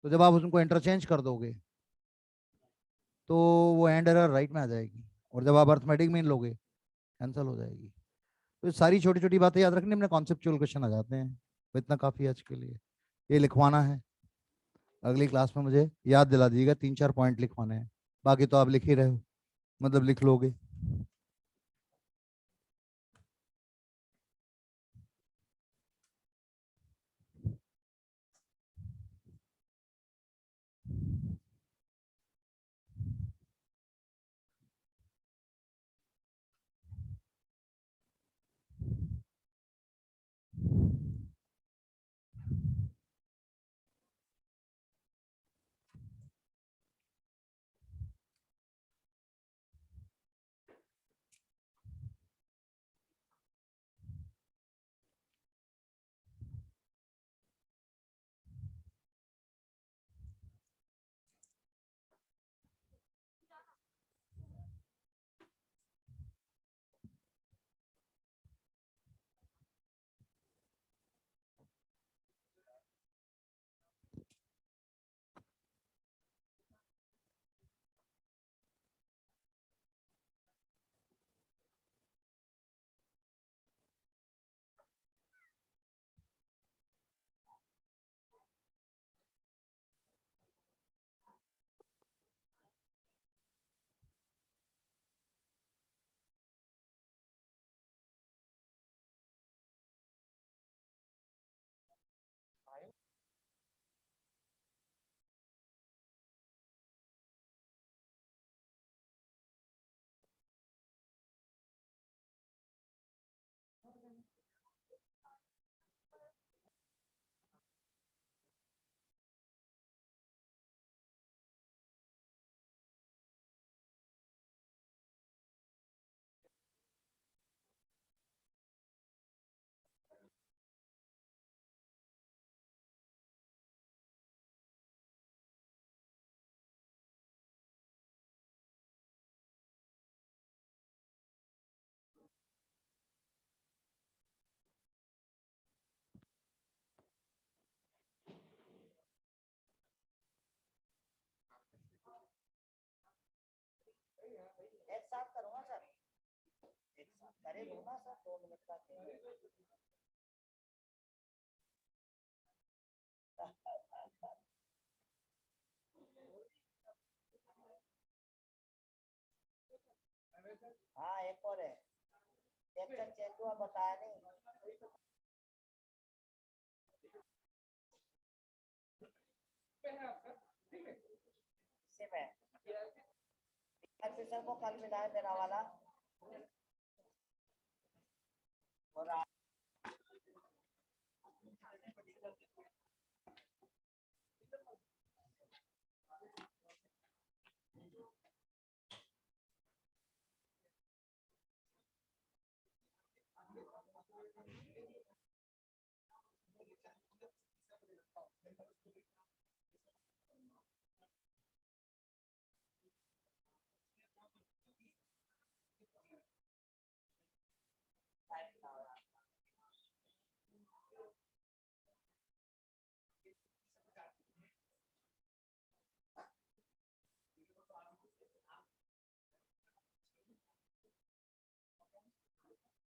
तो जब आप उसको इंटरचेंज कर दोगे तो वो एंड एरर राइट में आ जाएगी, और जब आप अर्थमेटिक मीन लोगे कैंसिल हो जाएगी। तो ये सारी छोटी छोटी बातें याद रखनी, अपने कॉन्सेप्चुअल क्वेश्चन आ जाते हैं। तो इतना काफी है आज के लिए, ये लिखवाना है। अगली क्लास में मुझे याद दिला दीजिएगा, 3-4 पॉइंट लिखवाने हैं, बाकी तो आप लिख ही रहे हो, मतलब लिख लोगे। एक साथ करूंगा सर, एक साथ करे दूंगा सर, 2 मिनट का हाँ एक और है, सेक्शन चेंज हुआ बताया नहीं। इसी में सर को कल मिला है मेरा वाला, और